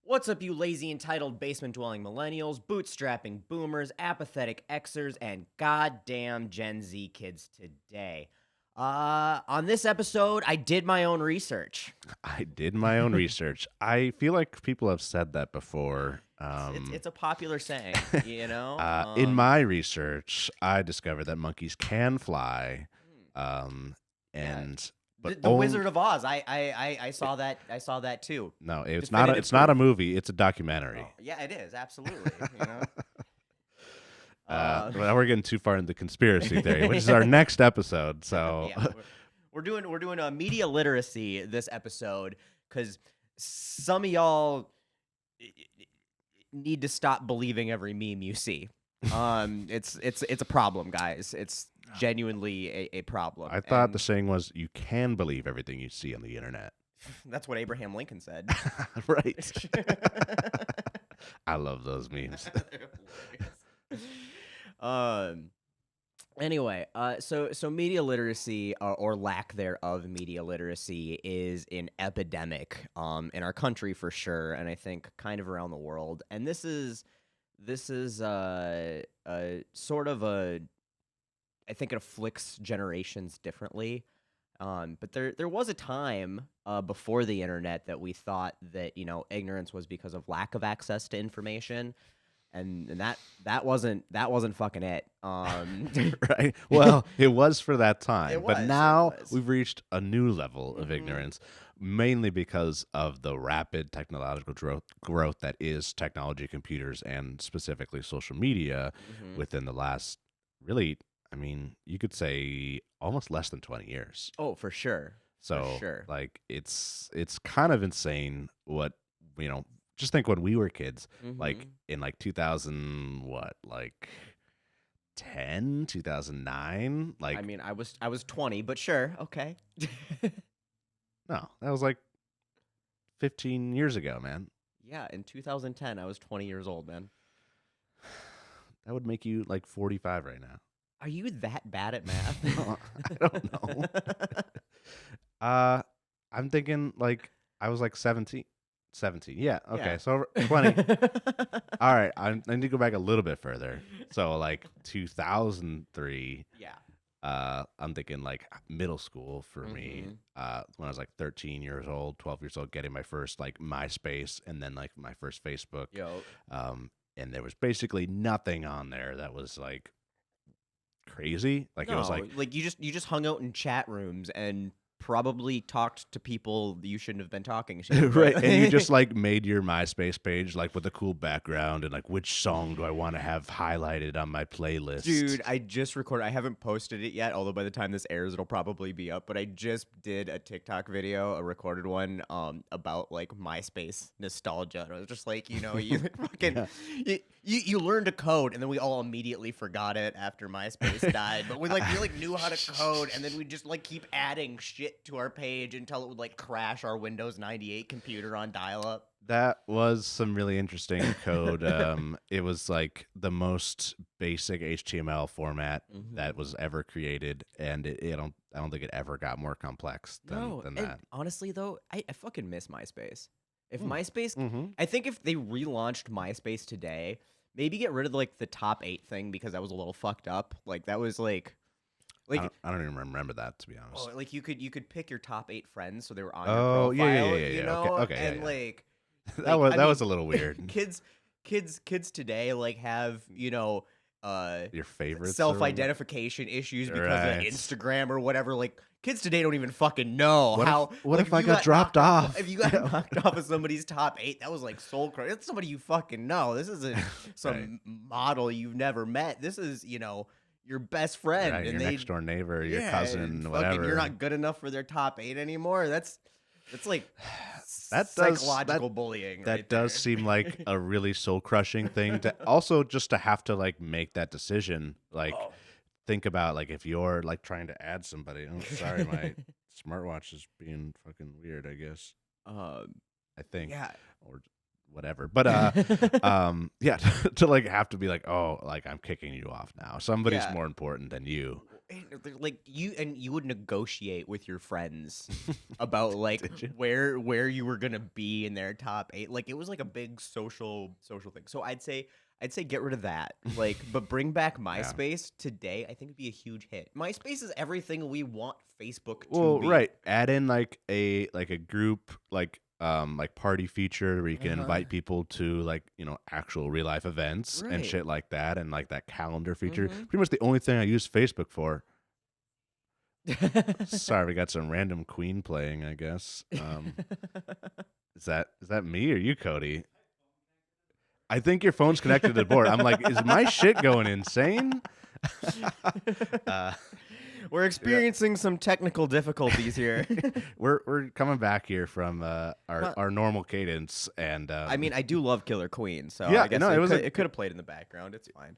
What's up, you lazy, entitled, basement-dwelling millennials, bootstrapping boomers, apathetic Xers, and goddamn Gen Z kids today? On this episode, I did my own research. I did my own research. I feel like people have said that before. It's a popular saying, you know? In my research, I discovered that monkeys can fly, and but the Wizard of Oz. I saw that. I saw that too. No, it's Definitive not. It's not a proof. movie. It's a documentary. Oh, yeah, it is absolutely. You know. Well, we're getting too far into conspiracy theory, which is our next episode. So Yeah, we're doing a media literacy this episode because some of y'all need to stop believing every meme you see. It's a problem, guys. It's genuinely a problem. I thought And the saying was, "You can believe everything you see on the internet." that's what Abraham Lincoln said. Right. I love those memes. Anyway, so media literacy or lack thereof media literacy is an epidemic in our country for sure, and I think kind of around the world. And this is sort of I think it afflicts generations differently. But there was a time before the internet that we thought that ignorance was because of lack of access to information. And that wasn't fucking it. Right. Well, it was for that time, but now it was. we've reached a new level of ignorance, mainly because of the rapid technological growth that is technology, computers, and specifically social media within the last, really, I mean, you could say almost less than 20 years. Oh, for sure. So, For sure. like, it's kind of insane what, just think when we were kids, like in like 2000, what, like 10, 2009, like I mean, I was 20, but sure, okay. no, that was like 15 years ago, man. Yeah, in 2010, I was 20 years old, man. That would make you like 45 right now. Are you that bad at math? I don't know. I'm thinking like I was like 17. Yeah. Okay. Yeah. So 20. All right. I need to go back a little bit further. So like 2003. Yeah. I'm thinking like middle school for me. When I was like 13 years old, 12 years old, getting my first like MySpace and then like my first Facebook. Yo. And there was basically nothing on there that was like crazy. Like No, it was like you just hung out in chat rooms and probably talked to people you shouldn't have been talking to. right, and you just like made your MySpace page like with a cool background and like which song do I want to have highlighted on my playlist. Dude, I just recorded. I haven't posted it yet, although by the time this airs, it'll probably be up. But I just did a TikTok video, a recorded one, about like MySpace nostalgia. And I was just like, you fucking, you learned to code, and then we all immediately forgot it after MySpace died. But we knew how to code, and then we just like keep adding shit to our page until it would like crash our Windows 98 computer on dial-up. That was some really interesting code. It was like the most basic HTML format that was ever created, and I don't think it ever got more complex than that. Honestly, though, I fucking miss MySpace. If MySpace, I think if they relaunched MySpace today, maybe get rid of like the top 8 thing because that was a little fucked up. Like that was like. I don't even remember that, to be honest. Oh, like you could pick your top 8 friends, so they were on Oh, your profile. yeah. You know? Okay, and like that was a little weird. Kids today like have your favorites, self-identification issues because right. of Instagram or whatever. Like kids today don't even fucking know what if I got dropped off? If you got knocked off of somebody's top 8, that was like soul crushing. That's somebody you fucking know. This isn't some model you've never met. This is your best friend, right, and your next door neighbor, your cousin, whatever. You're not good enough for their top 8 anymore. That's like psychological bullying. That right does there. seem like a really soul crushing thing to also just to have to like make that decision. Like think about like if you're like trying to add somebody. Oh, sorry, my smartwatch is being fucking weird, I guess. I think. Yeah. Or whatever. But to like have to be like, oh, like I'm kicking you off now. Somebody's more important than you. like you would negotiate with your friends about like Did you? where you were gonna be in their top 8. Like it was like a big social thing. So I'd say get rid of that. Like, but bring back Yeah. MySpace today. I think would be a huge hit. MySpace is everything we want Facebook to Well, be. right. Add in like a group like party feature where you can Uh-huh. invite people to like, actual real life events and Right. shit like that, and like that calendar feature. Mhm. Pretty much the only thing I use Facebook for. Sorry, we got some random Queen playing, I guess. Is that me or you, Cody? I think your phone's connected to the board. I'm like, is my shit going insane? uh, We're experiencing some technical difficulties here. we're coming back here from Well- our normal cadence, and I mean, I do love Killer Queen, so Yeah, I guess no, it could have played in the background. It's fine.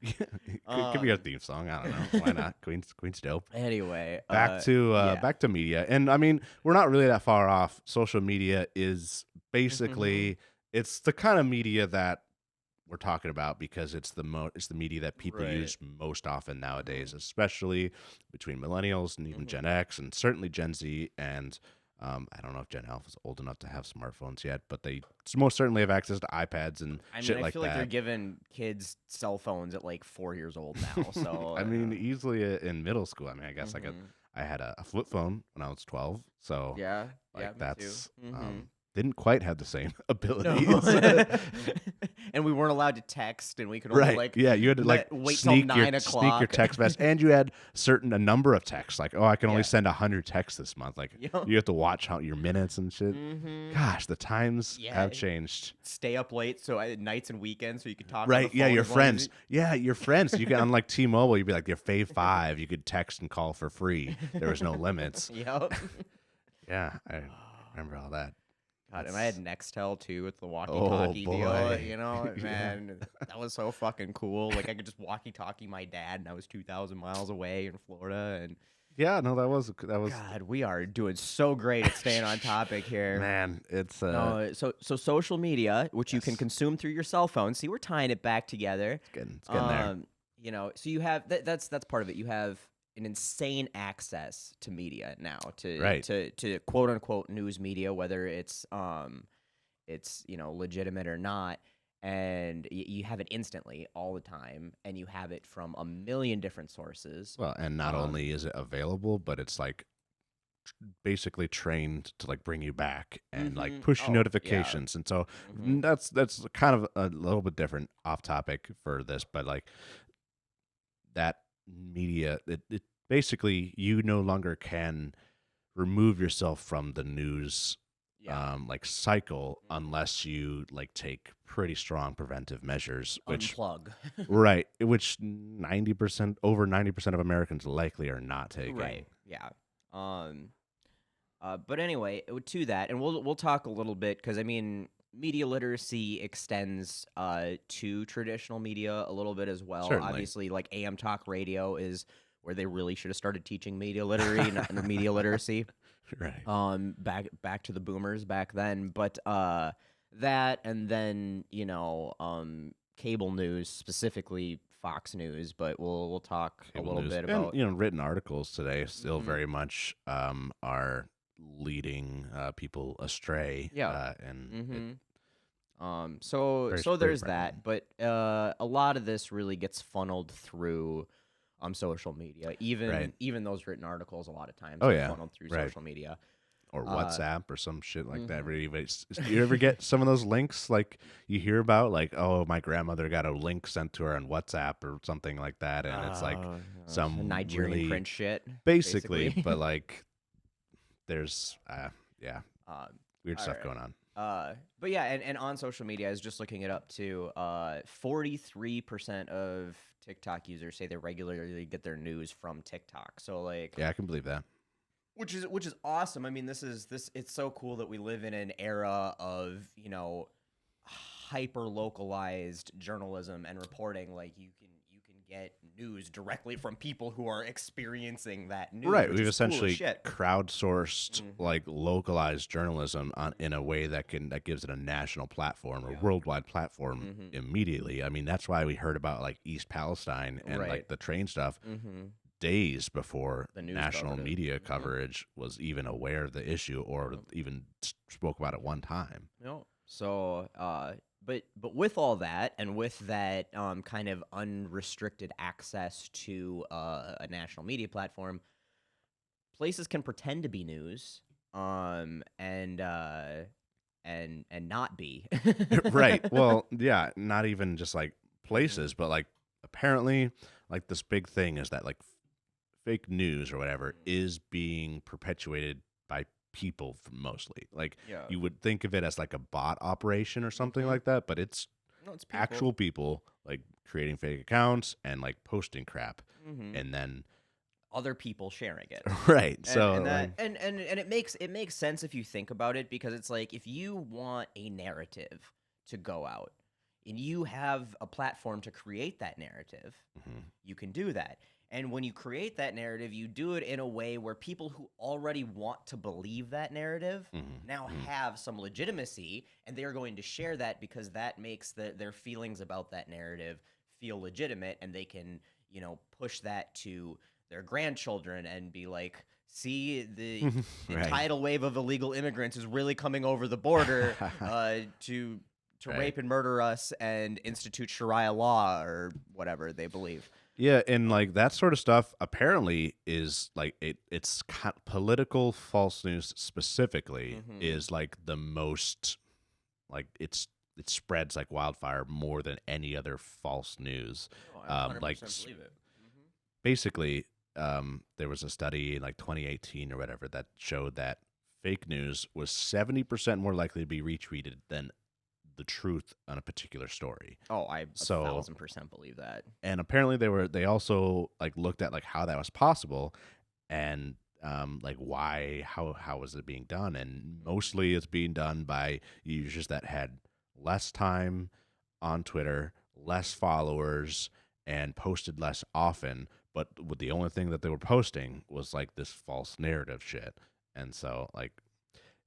could be our theme song. I don't know. Why not? Queen's dope. Anyway, Back to media, and I mean, we're not really that far off. Social media is basically it's the kind of media that we're talking about because it's the media that people Right. use most often nowadays, especially between millennials and even Gen X and certainly Gen Z. And I don't know if Gen Alpha is old enough to have smartphones yet, but they most certainly have access to iPads and shit I like feel that. like they're giving kids cell phones at like 4 years old now. So I mean, easily in middle school. I mean, I guess I had a flip phone when I was 12, so yeah, like yeah, me that's too. Mhm. didn't quite have the same abilities. No. And we weren't allowed to text, and we could only Right. like Yeah, you had to like wait till sneak 9 your o'clock. text message, and you had a number of texts. Like, oh, I can only Yeah. send 100 texts this month. Like, Yup. you have to watch your minutes and shit. Mhm. Gosh, the times Yeah. have changed. Stay up late so nights and weekends so you could talk. On Right? the Yeah, phone your as long as friends. Yeah, your friends. You can on like T-Mobile, you'd be like your fave 5. You could text and call for free. There was no limits. Yep. Yeah, I remember all that. God, and I had Nextel too with the Oh, walkie-talkie deal. boy. You know, Yeah. man, that was so fucking cool. Like I could just walkie-talkie my dad, and I was 2,000 miles away in Florida. And Yeah, no, that was God, we are doing so great at staying on topic here. man. It's No, so social media, which you can Yes. consume through your cell phone. See, we're tying it back together. it's getting there. You know, so you have that's part of it. You have an insane access to media now, Right. to quote unquote news media, whether it's legitimate or not, and you have it instantly all the time, and you have it from a million different sources. Well, and not only is it available, but it's like basically trained to like bring you back and like Mhm. push Oh, you yeah. notifications. And so Mhm. that's kind of a little bit different off topic for this, but like that media, it basically you no longer can remove yourself from the news Yeah. like cycle Mhm. unless you like take pretty strong preventive measures, which Unplug. right, which 90% over 90% of Americans likely are not taking. Right. Yeah. But anyway, to that, and we'll talk a little bit because I mean, media literacy extends to traditional media a little bit as well. Certainly. Obviously, like AM talk radio is where they really should have started teaching media literacy, not media literacy. Right. Back to the boomers back then, but that, and then cable news, specifically Fox News, but we'll talk a Cable little news. bit And, about written articles today still Mhm. very much are leading people astray. Yeah. And So very- so very there's that, but a lot of this really gets funneled through social media. Even Right. even those written articles, a lot of times, Oh, are yeah. funneled through Right. social media. or Uh, WhatsApp or some shit like that. mhm. Where you ever get some of those links like you hear about, like, oh, my grandmother got a link sent to her on WhatsApp or something like that, and it's like some Nigerian really- print shit, basically, but like there's weird stuff alright. going on. But yeah, and on social media, I was just looking it up too. 43% of TikTok users say they regularly get their news from TikTok. So like, Yeah, I can believe that. which is awesome. I mean, it's so cool that we live in an era of hyper localized journalism and reporting. Like you can get news directly from people who are experiencing that news. Right, which we've is cool as essentially shit. crowdsourced Mhm. like localized journalism in a way that gives it a national platform or Yeah. worldwide platform Mhm. immediately. I mean, that's why we heard about like East Palestine and Right. like the train stuff. Mm-hmm. days before The news national covered it. media Mhm. coverage was even aware of the issue or Yep. even spoke about it one time. No. So, but with all that, and with that kind of unrestricted access to a national media platform, places can pretend to be news, and not be. Right. Well, yeah, not even just like Mhm. places, but like apparently like this big thing is that like fake news or whatever Mhm. is being perpetuated by people mostly. Like Yeah. you would think of it as like a bot operation or something Mhm. like that, but it's No, it's people. actual people like creating fake accounts and like posting crap Mhm. and then Other people sharing it. right. And So that like and it makes sense if you think about it, because it's like, if you want a narrative to go out and you have a platform to create that narrative, mhm, you can do that. And when you create that narrative, you do it in a way where people who already want to believe that narrative mhm, now mhm. have some legitimacy, and they're going to share that because that makes their feelings about that narrative feel legitimate, and they can, push that to their grandchildren and be like, see, the Right. tidal wave of illegal immigrants is really coming over the border to Right. rape and murder us and institute Sharia law or whatever they believe. Yeah, and like that sort of stuff apparently is like it's political false news specifically Mm-hmm. is like the most like it spreads like wildfire more than any other false news. Oh, I 100% Like believe it. Mm-hmm. basically there was a study in like 2018 or whatever that showed that fake news was 70% more likely to be retweeted than the truth on a particular story. Oh, I So 1,000% believe that. and apparently they also like looked at like how that was possible and like why how was it being done, and Mm-hmm. mostly it's being done by users that had less time on Twitter, less followers, and posted less often, but with the only thing that they were posting was like this false narrative shit. And so like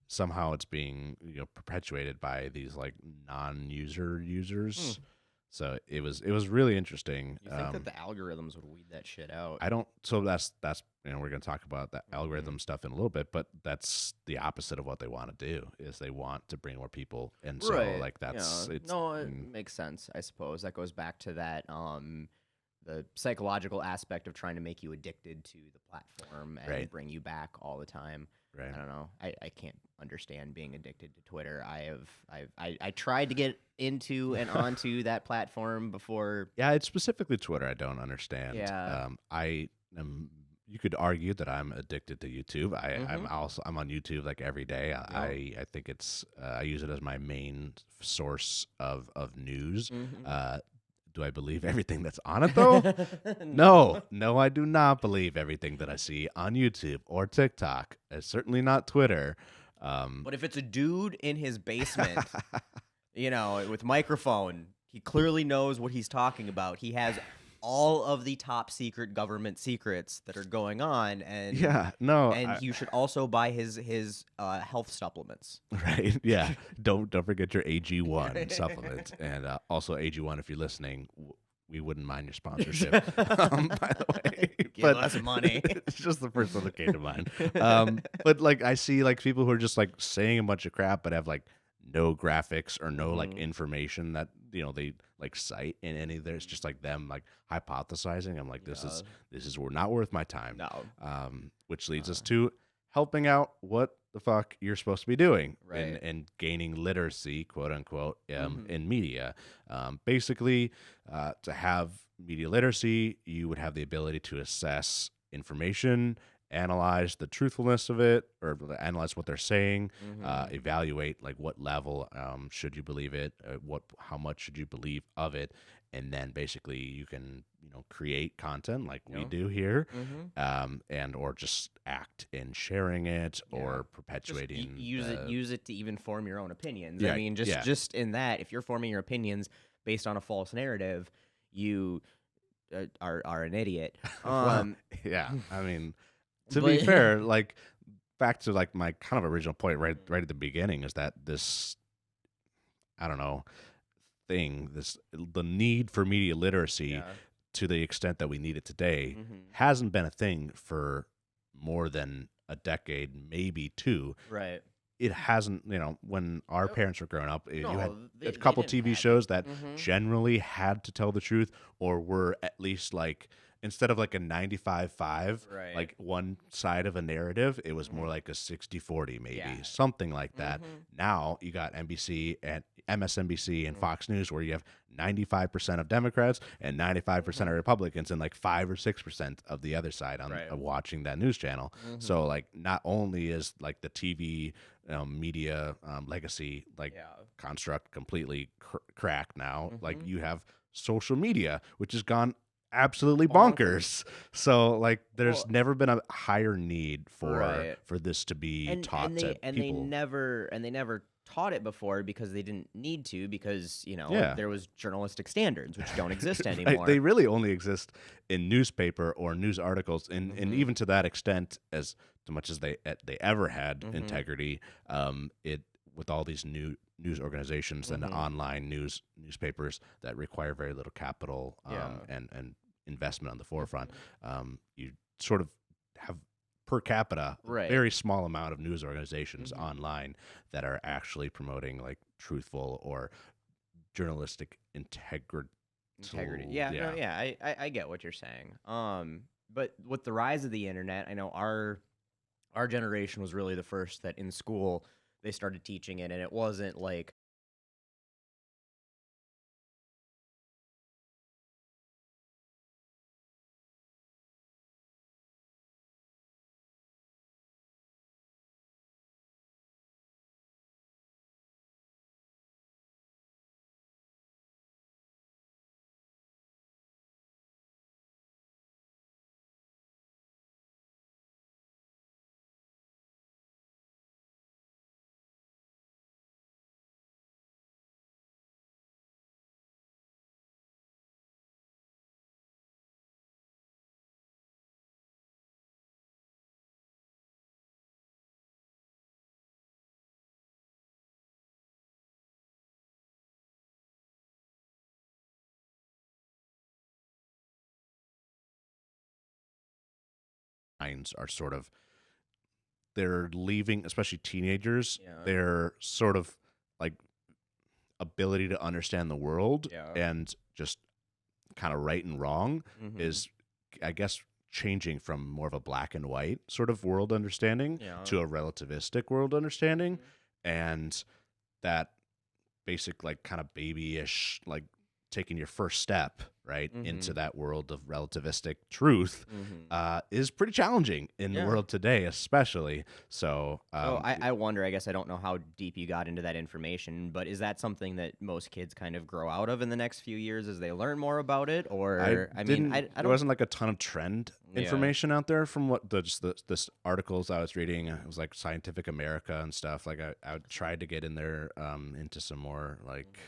somehow it's being perpetuated by these like non-user Hmm. users. So it was really interesting. You think that the algorithms would weed that shit out? I don't. So that's we're going to talk about that Mm-hmm. algorithm stuff in a little bit, but that's the opposite of what they want to do. Is they want to bring more people, and so Right. like Yeah. that's it's No, it makes sense, I suppose. That goes back to that the psychological aspect of trying to make you addicted to the platform and right, bring you back all the time. right. I don't know. I can't understand being addicted to Twitter. I tried to get into and onto that platform before. Yeah, it's specifically Twitter. I don't understand. Yeah. I am. You could argue that I'm addicted to YouTube. Mm-hmm. I'm on YouTube like every day. Yep. I think it's I use it as my main source of news. Mm-hmm. Uh, do I believe everything that's on it though? No, no, I do not believe everything that I see on YouTube or TikTok. Certainly not Twitter. Um, But if it's a dude in his basement, with microphone, he clearly knows what he's talking about. He has all of the top secret government secrets that are going on, and yeah, no, and you should also buy his health supplements. right, yeah. Don't forget your AG1 supplement, and also AG1 if you're listening. We wouldn't mind your sponsorship, by the way. Give us money. It's just the first one that came to mind. But like I see like people who are just like saying a bunch of crap, but have like no graphics or no like Mhm. information that they like cite in any of there. It's just like them like hypothesizing. I'm like, this Yeah. is not worth my time. No. Which leads Uh, us to helping out what the fuck you're supposed to be doing right. in gaining literacy, quote unquote, Mhm. in media. Basically, to have media literacy, you would have the ability to assess information, analyze the truthfulness of it, or analyze what they're saying, Mhm. evaluate like what level should you believe it, how much should you believe of it, and then basically you can create content like we Yeah. do here, Mhm. and or just act in sharing it Yeah. or Just perpetuating use it to even form your own opinions. I yeah, mean, just yeah. just in that, if you're forming your opinions based on a false narrative, you are an idiot. Well, yeah, I mean, to be But fair, like back to like my kind of original point right at the beginning is that this I don't know the need for media literacy yeah. to the extent that we need it today Mm-hmm. hasn't been a thing for more than a decade, maybe two. Right. It hasn't, when our Yep. parents were growing up, you had No, a they couple didn't TV have it. shows that Mm-hmm. generally had to tell the truth or were at least like, instead of like a 95-5, Right. like one side of a narrative, it was more Mm-hmm. like a 60-40, maybe Yeah. something like that. Mm-hmm. Now you got NBC and MSNBC and Mm-hmm. Fox News where you have 95% of Democrats and 95% of Republicans and like 5 or 6% of the other side on Right. watching that news channel. Mm-hmm. So like not only is like the TV media legacy like Yeah. construct completely cracked now, like Mm-hmm. you have social media, which has gone absolutely Bonkers. bonkers. So like there's Well, never been a higher need right. for this to be and taught and to they and they people. never taught it before because they didn't need to, because Yeah. there was journalistic standards which don't exist Right, anymore. they really only exist in newspaper or news articles, and Mm-hmm. even to that extent, as much as they ever had Mm-hmm. integrity, it with all these new news organizations and Mm-hmm. online newspapers that require very little capital Yeah. and investment on the forefront, Mhm. you sort of have per capita a Right. very small amount of news organizations Mhm. online that are actually promoting like truthful or journalistic integrity. Integrity. Yeah, no, yeah, I get what you're saying. But with the rise of the internet, I know our generation was really the first that in school they started teaching it, and it wasn't like Minds are sort of they're leaving, especially teenagers. yeah, Their sort of like ability to understand the world yeah. and just kind of right and wrong Mhm. is, I guess, changing from more of a black and white sort of world understanding Yeah. to a relativistic world understanding, Mhm. and that basic like kind of babyish like taking your first step right into Mhm. that world of relativistic truth Mhm. is pretty challenging in the Yeah. world today, especially. So So I wonder, I guess I don't know how deep you got into that information, but is that something that most kids kind of grow out of in the next few years as they learn more about it? I Or I mean, didn't. I There don't. wasn't like a ton of trend Yeah. information out there from what this articles I was reading. It was like Scientific America and stuff. Like I tried to get in there into some more like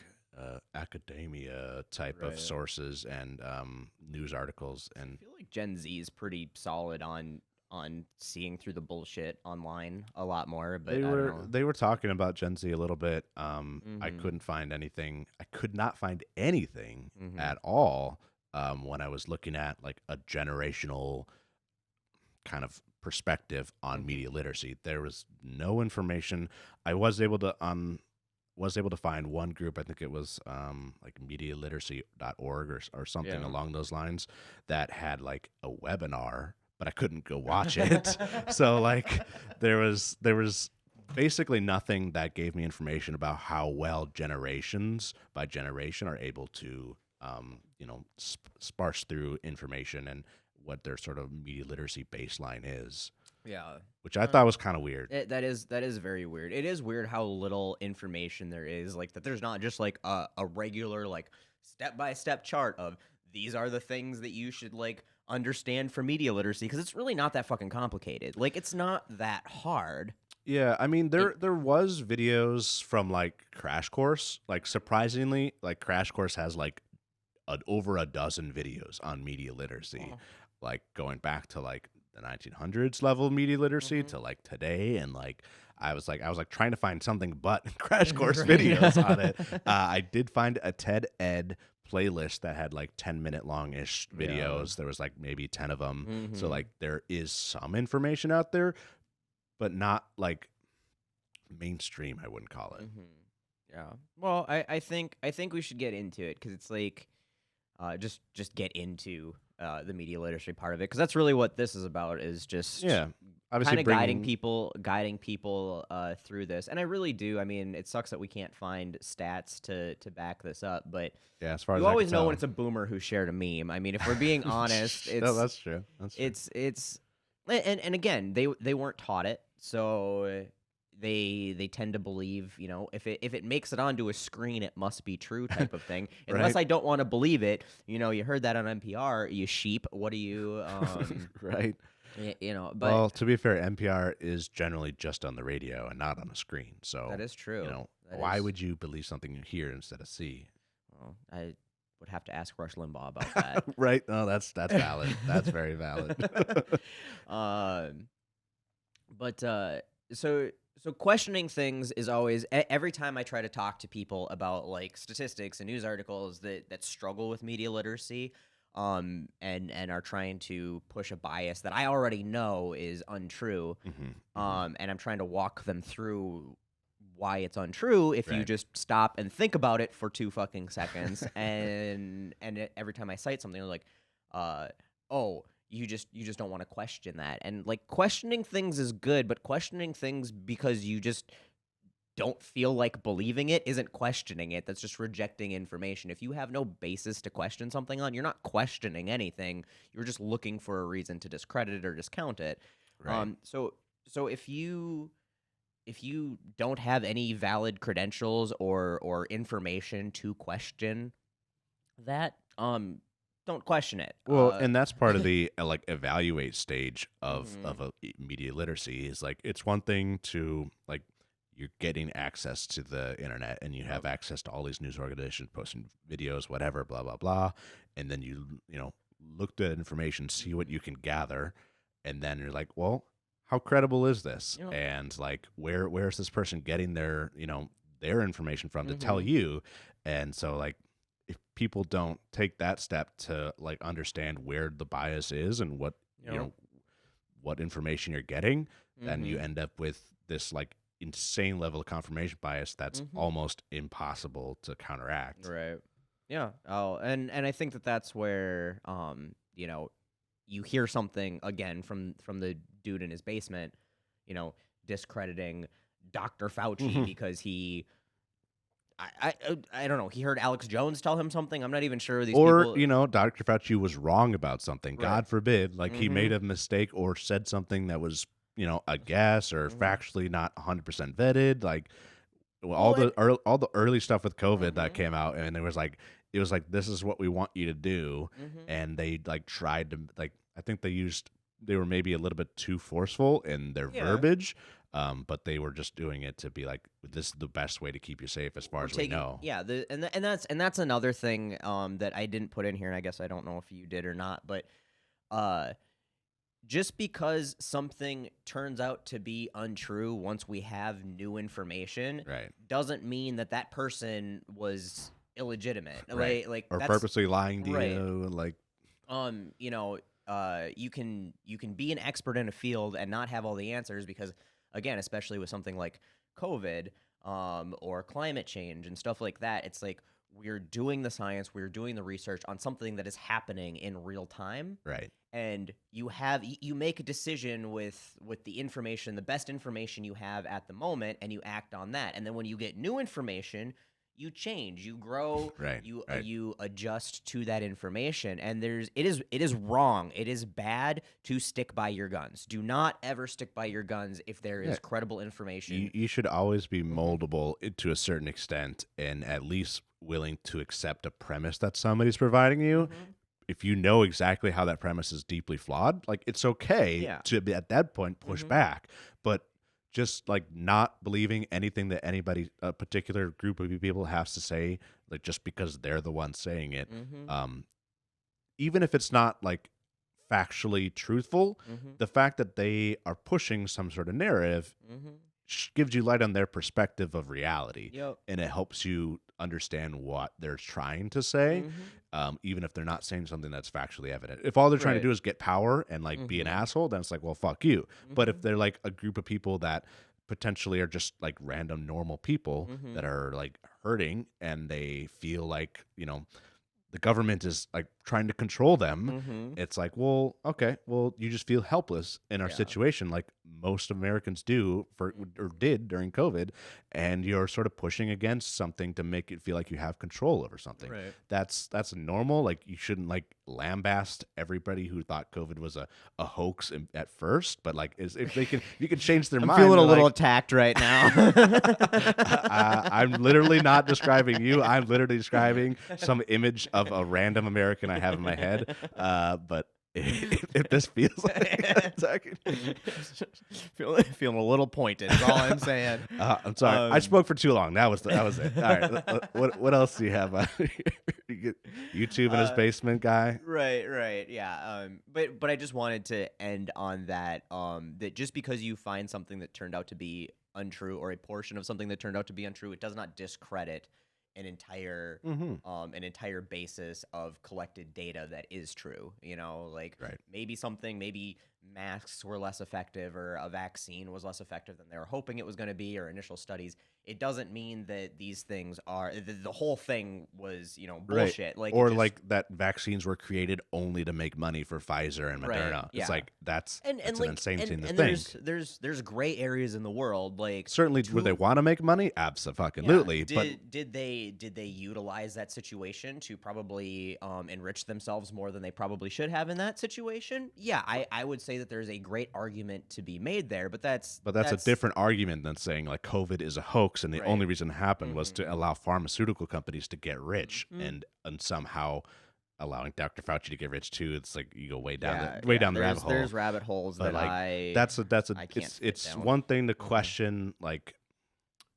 academia type of Right. sources and news articles. I And feel like Gen Z is pretty solid on seeing through the bullshit online a lot more, but I don't know. they were talking about Gen Z a little bit. I Mhm. couldn't find anything. I could not find anything Mhm. at all when I was looking at like a generational kind of perspective on Mhm. media literacy. There was no information. I was able to find one group. I think it was like medialiteracy.org or something Yeah. along those lines that had like a webinar, but I couldn't go watch it. So like there was basically nothing that gave me information about how well generations by generation are able to sparse through information and what their sort of media literacy baseline is, Yeah. which I thought was kind of weird. That is very weird. It is weird how little information there is, like that there's not just like a regular like step-by-step chart of these are the things that you should like understand for media literacy, because it's really not that fucking complicated. Like it's not that hard. Yeah, I mean It there was videos from like Crash Course. Like surprisingly, like Crash Course has like over a dozen videos on media literacy, Oh. like going back to like the 1900s level media literacy Mhm. to like today, and like I was like trying to find something but Crash Course Right. videos on it. I did find a TED Ed playlist that had like 10-minute long-ish videos. There was like maybe 10 of them. So like there is some information out there, but not like mainstream, I wouldn't call it. Yeah. Well, I think we should get into it because it's like just get into the media literacy part of it because that's really what this is about is just Yeah. Obviously kind of bringing guiding people through this. And I really do. I mean, it sucks that we can't find stats to back this up, but yeah, as far as you I can always know tell. when it's a boomer who shared a meme. I mean, if we're being honest, No, that's true. That's true. it's and again, they weren't taught it, so they tend to believe, if it makes it onto a screen, it must be true type of thing. Unless Right. I don't want to believe it, you heard that on NPR, you sheep. What do you Right. but Well, to be fair, NPR is generally just on the radio and not on a screen. So, that is true. That why is- would you believe something you hear instead of see? well, I would have to ask Rush Limbaugh about that. Right? No, that's valid. That's very valid. But so questioning things is always every time I try to talk to people about like statistics and news articles that struggle with media literacy, and are trying to push a bias that I already know is untrue, and I'm trying to walk them through why it's untrue if you Right. just stop and think about it for 2 fucking seconds and every time I cite something they're like oh you just don't want to question that, and like questioning things is good, but questioning things because you just don't feel like believing it isn't questioning it. That's just rejecting information. If you have no basis to question something on, you're not questioning anything. You're just looking for a reason to discredit it or discount it. Right. So if you don't have any valid credentials or information to question that, don't question it. Well, and that's part of the like evaluate stage of Mhm. a media literacy is like it's one thing to like you're getting access to the internet and you have access to all these news organizations posting videos, whatever, blah blah blah, and then you look at information, see what you can gather, and then you're like, well, how credible is this? Yep. And like where's this person getting their their information from to tell Mhm. you? And so like if people don't take that step to like understand where the bias is and what Yep. what information you're getting, then you Mhm. end up with this like insane level of confirmation bias that's almost impossible to counteract. Right. Yeah. Oh, and I think that's where you hear something again from the dude in his basement, discrediting Dr. Fauci because he I don't know, he heard Alex Jones tell him something. I'm not even sure these Or, people. Dr. Fauci was wrong about something. Right. God forbid, like he made Mhm. a mistake or said something that was, a guess or factually not 100% vetted. Like all Well, all the early stuff with COVID that came out, and it was like this is what we want you to do, and they like tried to like I think they were maybe a little bit too forceful in their Yeah. verbiage. But they were just doing it to be like, this is the best way to keep you safe as far as we know. Yeah, and that's another thing that I didn't put in here, and I guess I don't know if you did or not, but just because something turns out to be untrue once we have new information, Right. doesn't mean that person was illegitimate. Right. Like Or that's purposely lying to right. you. Like, you can be an expert in a field and not have all the answers because, again, especially with something like COVID, or climate change and stuff like that, it's like we're doing the science, we're doing the research on something that is happening in real time, right. and you make a decision with the information, the best information you have at the moment, and you act on that. And then when you get new information, you change, you grow, Right, right. you adjust to that information. And it is wrong, it is bad to stick by your guns. Do not ever stick by your guns if there is Yeah. credible information. You should always be moldable to a certain extent and at least willing to accept a premise that somebody's providing you. If you know exactly how that premise is deeply flawed, like it's okay Yeah. to be at that point push back, but just like not believing anything that anybody, a particular group of people has to say, like just because they're the ones saying it, even if it's not like factually truthful, the fact that they are pushing some sort of narrative gives you light on their perspective of reality, Yep. and it helps you understand what they're trying to say, Mm-hmm. even if they're not saying something that's factually evident. If all they're trying to Right. do is get power and like be an Mm-hmm. asshole, then it's like, well, fuck you. But if Mm-hmm. they're like a group of people that potentially are just like random normal people Mm-hmm. that are like hurting and they feel like, the government is like trying to control them, Mm-hmm. it's like, well, okay, well, you just feel helpless in our Yeah. situation, like most Americans do for or Mm-hmm. did during COVID, and you're sort of pushing against something to make it feel like you have control over something. Right. That's normal. Like you shouldn't like lambaste everybody who thought COVID was a hoax at first, but like if they can, if you can change their I'm mind, feeling a they're little like, attacked right now. I'm literally not describing you. I'm literally describing some image of a random American I have in my head. But if this feels like attacking, feeling a little pointed is all I'm saying. I'm sorry. I spoke for too long. That was it. All right. What else do you have? You get YouTube in his basement guy. Right, yeah. But I just wanted to end on that. That just because you find something that turned out to be untrue, or a portion of something that turned out to be untrue, it does not discredit Mm-hmm. an entire basis of collected data that is true. Like Right. maybe masks were less effective, or a vaccine was less effective than they were hoping it was going to be, or initial studies. It doesn't mean that these things are the whole thing was bullshit. Right. Like Or like that vaccines were created only to make money for Pfizer and Right, Moderna. yeah. It's like that's and an like insane thing to and think. there's gray areas in the world, like Certainly, would they want to make money? Absolutely. But did they utilize that situation to probably enrich themselves more than they probably should have in that situation? Yeah, I would say that there's a great argument to be made there, but that's a different argument than saying like COVID is a hoax and the Right. only reason it happened was to Mhm. allow pharmaceutical companies to get rich Mhm. and somehow allowing Dr. Fauci to get rich too. It's like you go way down Yeah, the way yeah, down the rabbit hole. There's rabbit holes But that like that's a I can't fit it's down. one thing to Mhm. question like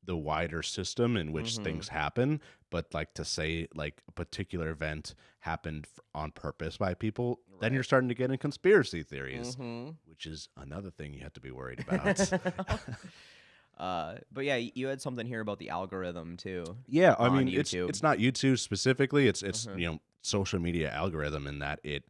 the wider system in which Mhm. things happen, but like to say like a particular event happened on purpose by people, then you're Right. starting to get in conspiracy theories, Mhm. which is another thing you have to be worried about. But yeah, you had something here about the algorithm too. Yeah, I On mean YouTube. it's not YouTube specifically. It's Mhm. social media algorithm in that it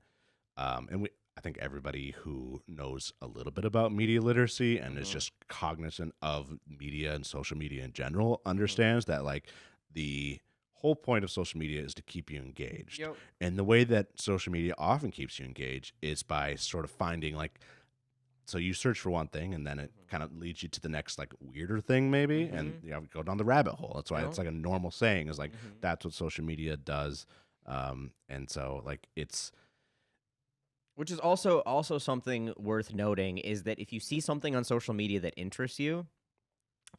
and we I think everybody who knows a little bit about media literacy and is Mhm. just cognizant of media and social media in general Mhm. understands that like the whole point of social media is to keep you engaged. Yep. And the way that social media often keeps you engaged is by sort of finding like so you search for one thing and then it kind of leads you to the next like weirder thing maybe and Mhm. go down the rabbit hole. That's why Yep. it's like a normal saying is like Mhm. that's what social media does. And so like it's Which is also something worth noting, is that if you see something on social media that interests you,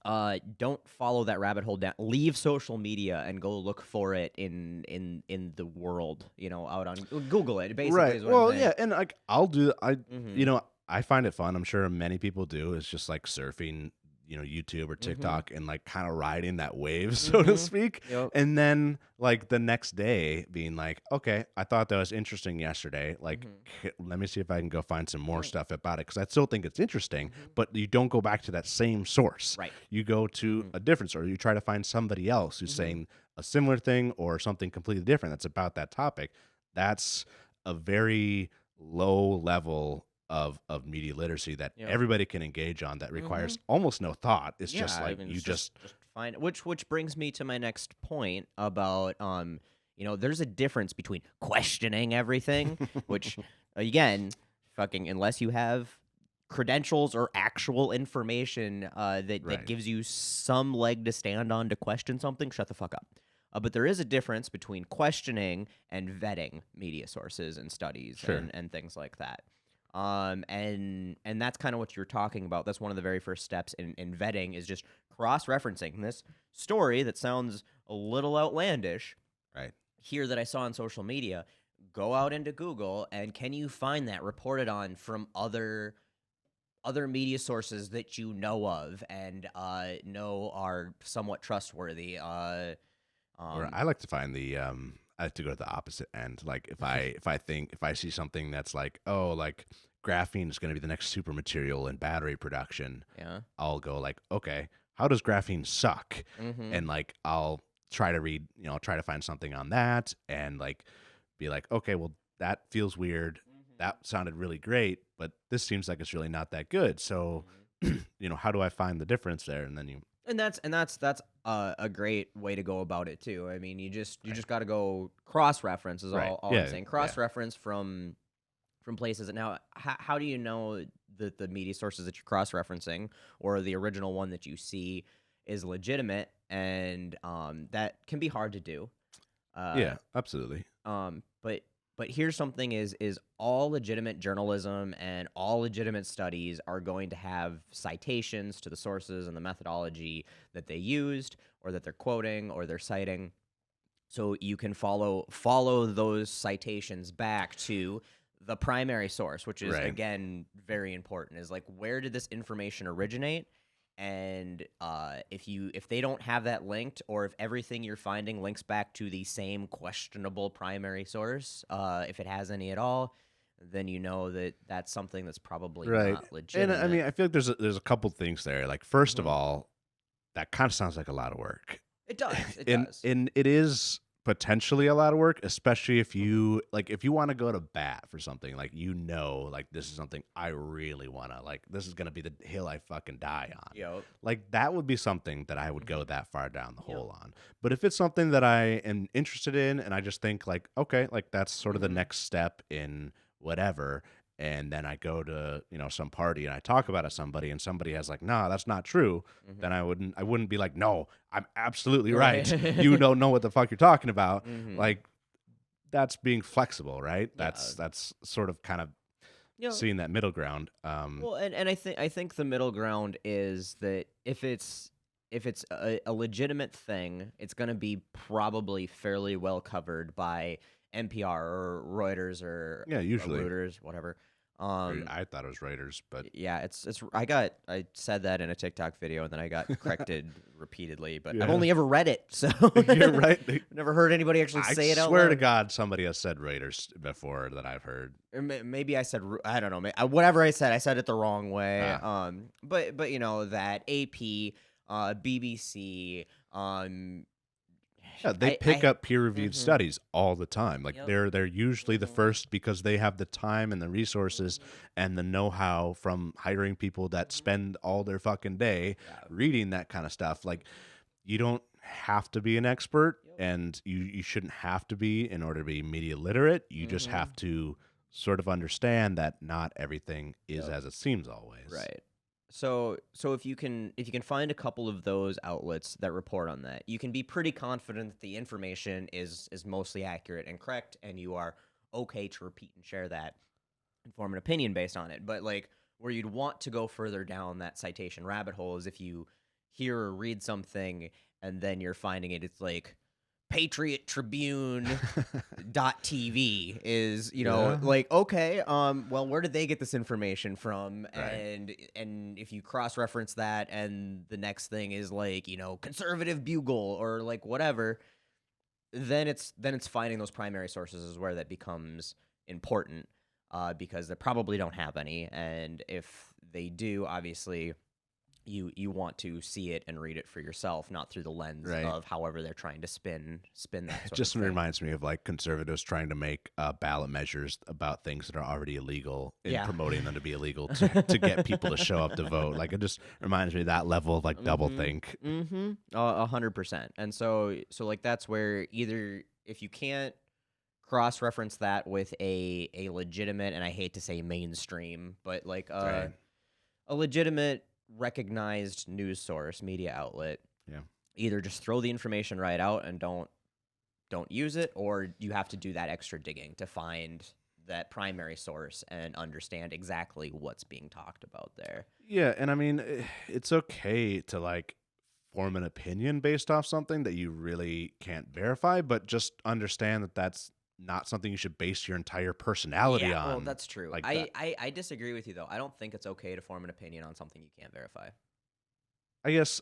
don't follow that rabbit hole down. Leave social media and go look for it in the world. Out on Google it. Basically, right. is what I'm Well, saying. yeah, and like I'll do Mm-hmm. I find it fun. I'm sure many people do. It's just like surfing, YouTube or Mm-hmm. TikTok and like kind of riding that wave, so to Mm-hmm. speak. Yep. And then like the next day being like, okay, I thought that was interesting yesterday. Like, let me see if I can go find some more Yep. stuff about it because I still think it's interesting, Mhm. but you don't go back to that same source. Right. You go to Mhm. a different source. You try to find somebody else who's Mhm. saying a similar thing or something completely different that's about that topic. That's a very low level of media literacy that Yep. everybody can engage on that requires Mhm. almost no thought. It's Yeah, just I like mean, you it's just just fine. Which brings me to my next point about there's a difference between questioning everything, which again, fucking unless you have credentials or actual information that Right. gives you some leg to stand on to question something, shut the fuck up. But there is a difference between questioning and vetting media sources and studies Sure. and things like that. And that's kind of what you're talking about. That's one of the very first steps in vetting, is just cross-referencing this story that sounds a little outlandish Right. here that I saw on social media. Go out into Google, and can you find that reported on from other media sources that you know of and know are somewhat trustworthy? Or I like to find the I like to go to the opposite end. Like if I see something that's like, oh, like graphene is going to be the next super material in battery production, Yeah. I'll go like, okay, how does graphene suck? Mm-hmm. And like I'll try to read, try to find something on that and like be like, okay, well, that feels weird. That sounded really great, but this seems like it's really not that good. So, how do I find the difference there? And then And that's a great way to go about it too. I mean, you just right, got to go cross reference is right, all I'm yeah, saying. yeah, Cross reference from places. And now, how do you know that the media sources that you're cross referencing or the original one that you see is legitimate? And that can be hard to do. Uh, yeah, absolutely, but here's something: is all legitimate journalism and all legitimate studies are going to have citations to the sources and the methodology that they used or that they're quoting or they're citing, so you can follow those citations back to the primary source, which is right, again very important. Is like, where did this information originate? And if they don't have that linked, or if everything you're finding links back to the same questionable primary source, if it has any at all, then you know that that's something that's probably right. not And I legitimate. mean, I feel like there's a couple things there. Like, first of Hmm. all, that kind of sounds like a lot of work. It does. It and does. and it is potentially a lot of work, especially Hmm. if you want to go to bat for something, like, like, this is something I really want to, like, this is going to be the hill I fucking die on. Yep. Like, that would be something that I would Hmm. go that far down the Yep. hole on. But if it's something that I am interested in and I just think like, okay, like, that's sort of the Hmm. next step in whatever, and then I go to, some party and I talk about it to somebody and somebody has like, nah, that's not true, then Hmm. I wouldn't be like, no, I'm absolutely right. You Right. don't know what the fuck you're talking about. Hmm. Like, that's being flexible, right? Yeah. That's sort of kind of You know, seeing that middle ground. well, and I think the middle ground is that if it's a legitimate thing, it's going to be probably fairly well covered by NPR or Reuters or Yeah, usually. Reuters, whatever. Or Um, I thought it was Raiders, but yeah, it's I said that in a TikTok video and then I got corrected repeatedly, but I've yeah, only ever read it, so you're right. never heard anybody actually I say it out swear to loud. God, somebody has said Raiders before that I've heard. Or maybe I said I don't know. Whatever I said it the wrong way. Ah, But that AP, BBC, yeah, they pick I. up peer-reviewed Mhm. studies all the time. Like, Yep. they're usually the Mhm. first because they have the time and the resources Mhm. and the know-how from hiring people that Mhm. spend all their fucking day Yeah. reading that kind of stuff. Like, you don't have to be an expert Yep. and you shouldn't have to be in order to be media literate. You just Mhm. have to sort of understand that not everything is Yep. as it seems always. Right. So if you can find a couple of those outlets that report on that, you can be pretty confident that the information is mostly accurate and correct, and you are okay to repeat and share that and form an opinion based on it. But like, where you'd want to go further down that citation rabbit hole is if you hear or read something and then you're finding it's like Patriot Tribune dot TV is, Yeah. like, okay, well, where did they get this information from? Right. And if you cross reference that and the next thing is like, conservative bugle or like whatever, then it's finding those primary sources is where that becomes important, because they probably don't have any, and if they do, obviously you want to see it and read it for yourself, not through the lens Right. of however they're trying to spin that It sort of just thing. reminds me of like conservatives trying to make ballot measures about things that are already illegal and Yeah. promoting them to be illegal to get people to show up to vote. Like, it just reminds me of that level of like double Mhm. think. Mhm. 100%. And so like that's where, either if you can't cross reference that with a legitimate, and I hate to say mainstream, but like Right. a legitimate recognized news source, media outlet, Yeah. either just throw the information right out and don't use it, or you have to do that extra digging to find that primary source and understand exactly what's being talked about there. Yeah. And I mean, it's okay to like form an opinion based off something that you really can't verify, but just understand that that's not something you should base your entire personality Yeah, well, on that's true. like I, that. I I disagree with you though. I don't think it's okay to form an opinion on something you can't verify. I guess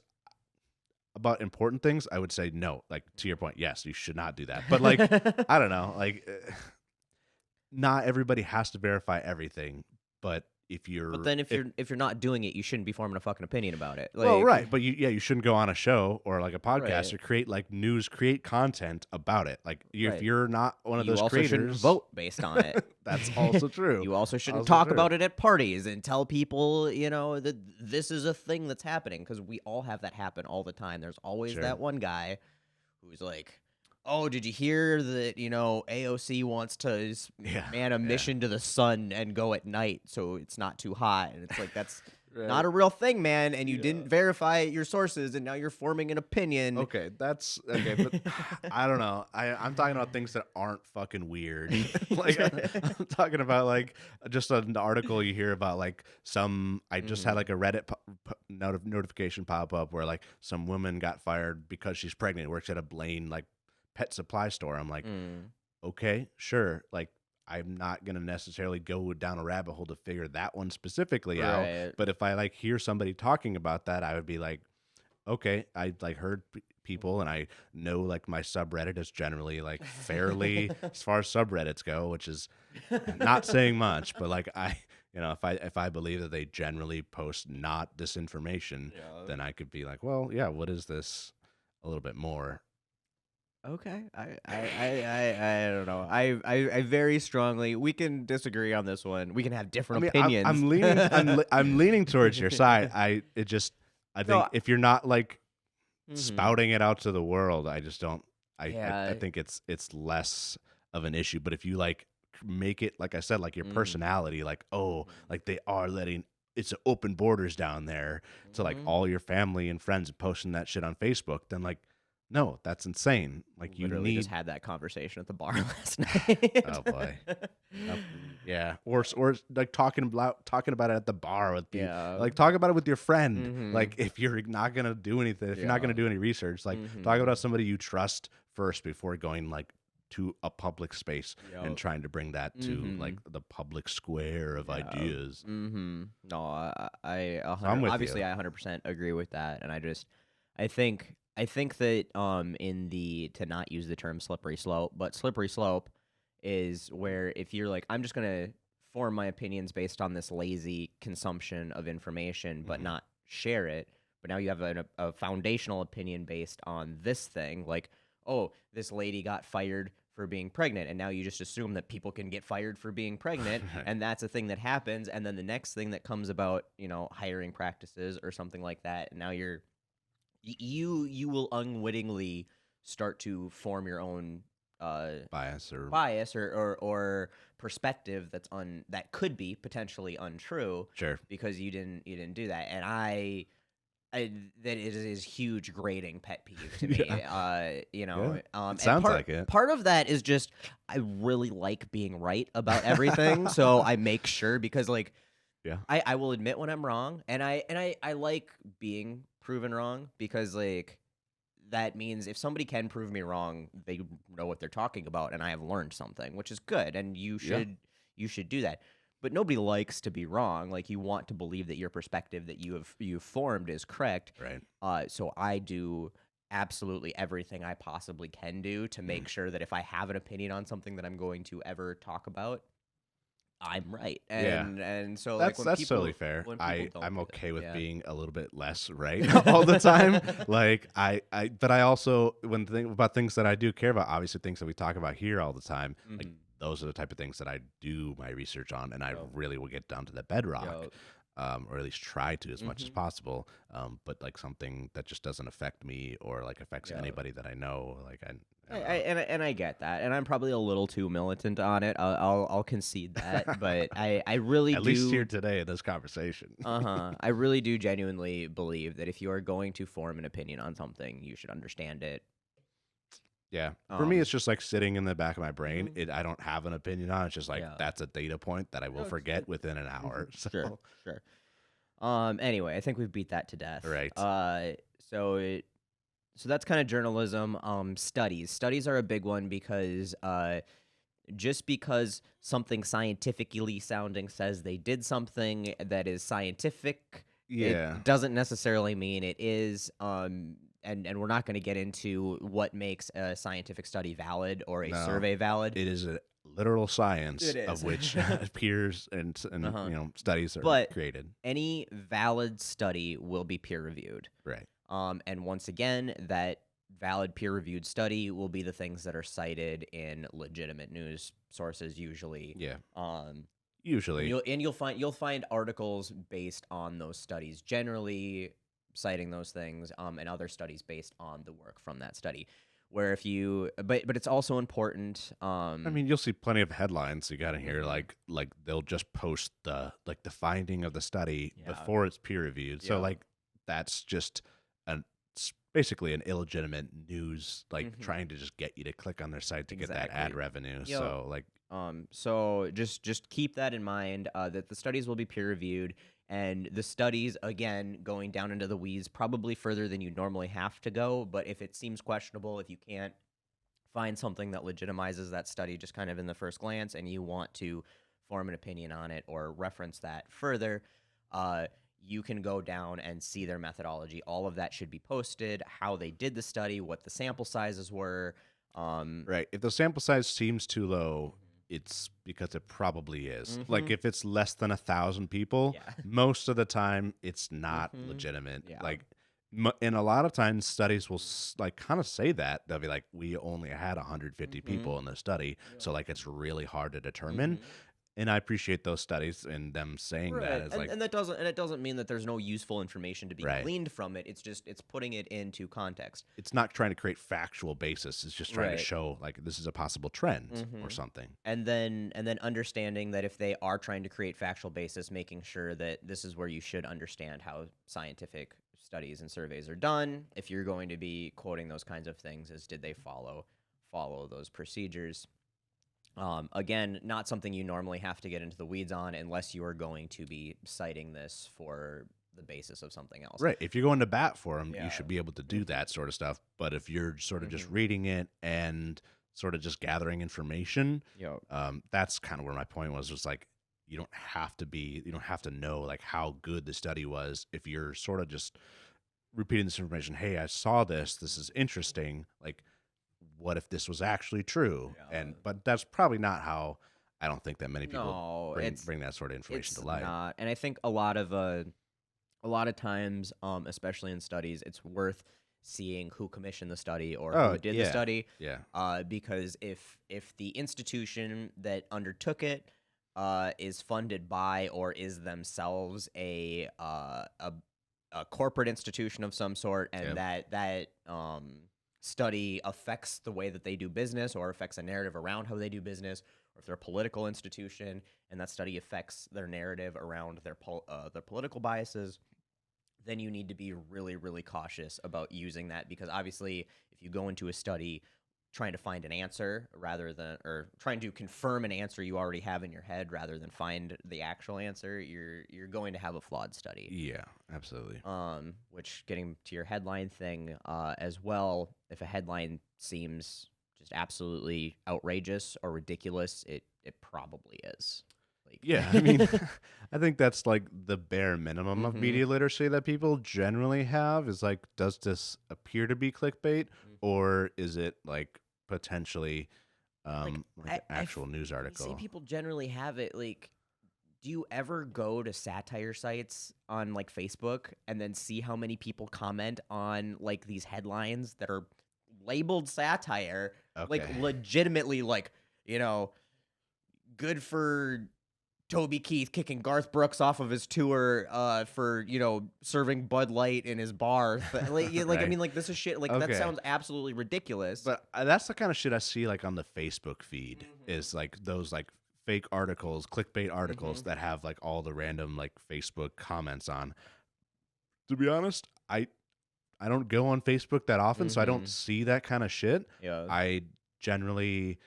about important things, I would say no. Like, to your point, yes, you should not do that. But like, I don't know, like, not everybody has to verify everything, but if you're But then if you're not doing it, you shouldn't be forming a fucking opinion about it. well, Like, right, but you shouldn't go on a show or like a podcast right, or create like create content about it. Like if right. you're not one of You those also shouldn't creators, vote based on it. that's also true. You also shouldn't Also talk true. about it at parties and tell people, that this is a thing that's happening, because we all have that happen all the time. There's always Sure. that one guy who's like, "Oh, did you hear that, AOC wants to man a mission to the sun and go at night so it's not too hot?" And it's like, that's not a real thing, man, and you didn't verify your sources, and now you're forming an opinion. Okay, that's okay, but I don't know. I'm talking about things that aren't fucking weird. Like I'm talking about like just an article you hear about like some. I just had like a Reddit notification pop up where like some woman got fired because she's pregnant. Works at a Blaine like pet supply store. I'm like, okay, sure, like. I'm not going to necessarily go down a rabbit hole to figure that one specifically out. But if I like hear somebody talking about that, I would be like, okay, I like heard people and I know like my subreddit is generally like fairly as far as subreddits go, which is not saying much, but like if I believe that they generally post not disinformation, then I could be like, well, yeah, what is this a little bit more? Okay, I don't know. I very strongly. We can disagree on this one. We can have different opinions. I'm leaning. I'm leaning towards your side. I think if you're not like spouting it out to the world, I just don't. I think it's less of an issue. But if you like make it, like I said, like your personality, like like they are letting. It's open borders down there to like all your family and friends posting that shit on Facebook, then like. No, that's insane. Like you just had that conversation at the bar last night. Oh boy, yeah. Or like talking about it at the bar with people. Like talk about it with your friend. Like if you're not gonna do anything, if you're not gonna do any research, like talk about somebody you trust first before going like to a public space and trying to bring that to like the public square of ideas. No, I obviously I 100% agree with that, and I think that in to not use the term slippery slope, but slippery slope is where if you're like, I'm just gonna form my opinions based on this lazy consumption of information, but not share it. But now you have a foundational opinion based on this thing, like, oh, this lady got fired for being pregnant, and now you just assume that people can get fired for being pregnant, and that's a thing that happens. And then the next thing that comes about, hiring practices or something like that, and now you will unwittingly start to form your own bias or perspective that could be potentially untrue. Sure, because you didn't do that, and that is huge grating pet peeve to me. It sounds like it. Part of that is just I really like being right about everything, so I make sure, because like I will admit when I'm wrong, and I like being proven wrong, because like that means if somebody can prove me wrong, they know what they're talking about, and I have learned something, which is good, and you should do that. But nobody likes to be wrong. Like, you want to believe that your perspective that you've formed is correct. Right. So I do absolutely everything I possibly can do to make sure that if I have an opinion on something that I'm going to ever talk about, I'm right. And so that's like that's totally fair. I'm okay with Yeah. being a little bit less right all the time. Like but I also when think about things that I do care about, obviously things that we talk about here all the time, like those are the type of things that I do my research on, and I really will get down to the bedrock. Or at least try to as much as possible. But like something that just doesn't affect me or like affects anybody that I know, like I get that, and I'm probably a little too militant on it. I'll concede that, but I really at least here today in this conversation. I really do genuinely believe that if you are going to form an opinion on something, you should understand it. Yeah. For me, it's just like sitting in the back of my brain. I don't have an opinion on it. It's just like that's a data point that I will forget within an hour. So. Sure. Anyway, I think we've beat that to death. Right. So that's kind of journalism. Studies are a big one, because just because something scientifically sounding says they did something that is scientific, it doesn't necessarily mean it is. And we're not going to get into what makes a scientific study valid or a survey valid. It is literal science It of is. which peers and Uh-huh. studies are But created. any valid study will be peer reviewed. Right. And once again, that valid peer reviewed study will be the things that are cited in legitimate news sources usually. Yeah. Um, Usually. you'll find articles based on those studies, generally citing those things, and other studies based on the work from that study. Where if you, but it's also important. I mean, you'll see plenty of headlines you got to hear Mhm. like they'll just post the finding of the study Yeah. before it's peer reviewed. So Yeah. like that's just it's basically an illegitimate news like Mhm. trying to just get you to click on their site to get that ad Exactly. revenue. Yep. So like So just keep that in mind, that the studies will be peer reviewed, and the studies, again, going down into the weeds, probably further than you normally have to go. But if it seems questionable, if you can't find something that legitimizes that study just kind of in the first glance, and you want to form an opinion on it or reference that further, you can go down and see their methodology. All of that should be posted, how they did the study, what the sample sizes were. right, if the sample size seems too low, it's because it probably is. Like Mhm. if it's less than 1,000 people, Yeah. most of the time it's not Mhm. legitimate. Yeah. Like, and a lot of times studies will like kind of say that they'll be like, we only had 150 Mhm. people in the study, Yeah. so like it's really hard to determine. Mhm. And I appreciate those studies and them saying that Right. as And like, and it doesn't mean that there's no useful information to be right. gleaned from it. It's putting it into context. It's not trying to create factual basis. It's just trying to Right. show like this is a possible trend or Mhm. something. And then understanding that if they are trying to create factual basis, making sure that this is where you should understand how scientific studies and surveys are done. If you're going to be quoting those kinds of things, is did they follow those procedures? Again, not something you normally have to get into the weeds on unless you are going to be citing this for the basis of something else. Right. If you're going to bat for them, you Yeah. should be able to do Mhm. that sort of stuff. But if you're sort of just Mhm. reading it and sort of just gathering information, Yep. that's kind of where my point was like, you don't have to know like how good the study was. If you're sort of just repeating this information, hey, I saw this. This is interesting. Like, what if this was actually true? Yeah. But that's probably not how. I don't think that many people No, bring that sort of information to it's light. not. And I think a lot of times, especially in studies, it's worth seeing who commissioned the study or Oh who did the yeah, study, yeah, because if the institution that undertook it is funded by or is themselves a corporate institution of some sort, yeah. and that study affects the way that they do business or affects a narrative around how they do business, or if they're a political institution and that study affects their narrative around their political biases, then you need to be really, really cautious about using that, because obviously, if you go into a study trying to find an answer rather than, or trying to confirm an answer you already have in your head rather than find the actual answer, you're going to have a flawed study. Yeah, absolutely. Which, getting to your headline thing, as well, if a headline seems just absolutely outrageous or ridiculous, it probably is. Yeah, I mean, I think that's like the bare minimum of Mhm. media literacy that people generally have is like, does this appear to be clickbait Mhm. or is it like potentially Like like an actual news when you say article? people generally have it, like, do you ever go to satire sites on like Facebook and then see how many people comment on like these headlines that are labeled satire, like Okay. legitimately, like, you know, good for Toby Keith kicking Garth Brooks off of his tour for, serving Bud Light in his bar. Like, I Right. mean, like, this is shit. Like, that Okay. sounds absolutely ridiculous. But that's the kind of shit I see like on the Facebook feed Mhm. is like those like fake articles, clickbait articles Mhm. that have like all the random like Facebook comments on. To be honest, I don't go on Facebook that often, so I don't Mhm. see that kind of shit. Yeah. I generally,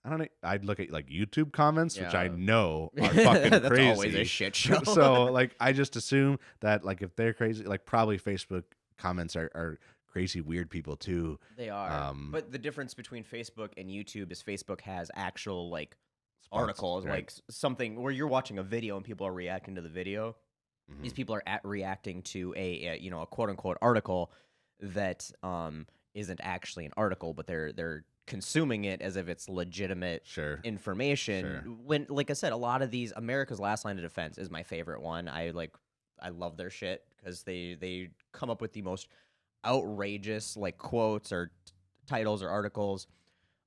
I don't know, I'd look at like YouTube comments, which I Yeah. know are fucking That's always a crazy. shit show. So like I just assume that like if they're crazy, like probably Facebook comments are crazy weird people too. They are. Um But the difference between Facebook and YouTube is Facebook has actual, like, spots, articles, right? like something where you're watching a video and people are reacting to the video. These Hmm. people are reacting to a quote unquote article that isn't actually an article, but they're consuming it as if it's legitimate Sure. information. Sure. When, like I said, a lot of these, America's Last Line of Defense is my favorite one. I love their shit because they come up with the most outrageous like quotes or titles or articles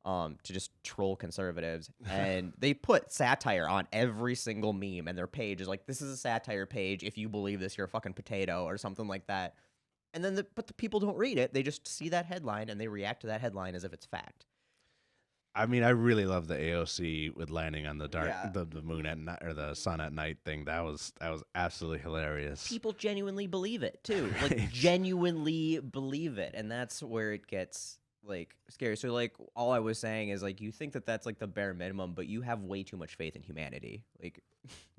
to just troll conservatives, and they put satire on every single meme, and their page is like, this is a satire page. If you believe this, you're a fucking potato or something like that. And then but the people don't read it. They just see that headline and they react to that headline as if it's fact. I mean, I really love the AOC with landing on the dark, Yeah. the moon at night or the sun at night thing. That was absolutely hilarious. People genuinely believe it too. Like Right. genuinely believe it, and that's where it gets like scary. So like all I was saying is like you think that that's like the bare minimum, but you have way too much faith in humanity. Like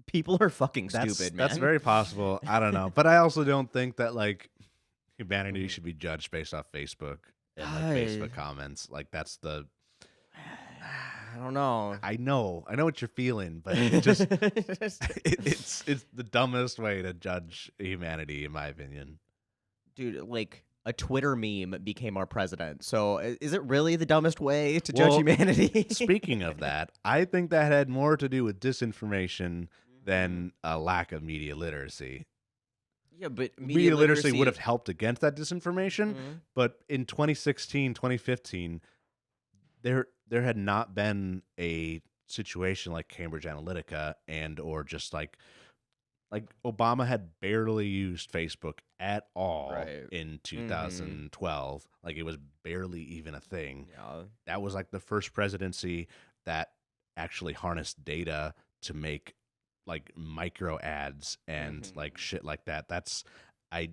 people are fucking stupid, man. That's very possible. I don't know, but I also don't think that like humanity should be judged based off Facebook and like Facebook comments. Like that's the. I don't know. I know what you're feeling, but it just it's the dumbest way to judge humanity, in my opinion. Dude, like a Twitter meme became our president. So is it really the dumbest way to judge humanity? Speaking of that, I think that had more to do with disinformation than a lack of media literacy. Yeah, but Media literacy would have helped against that disinformation, but in 2016, 2015, there had not been a situation like Cambridge Analytica or just like Obama had barely used Facebook at all in 2012. Like it was barely even a thing. Yeah. That was like the first presidency that actually harnessed data to make like micro ads and like shit like that. I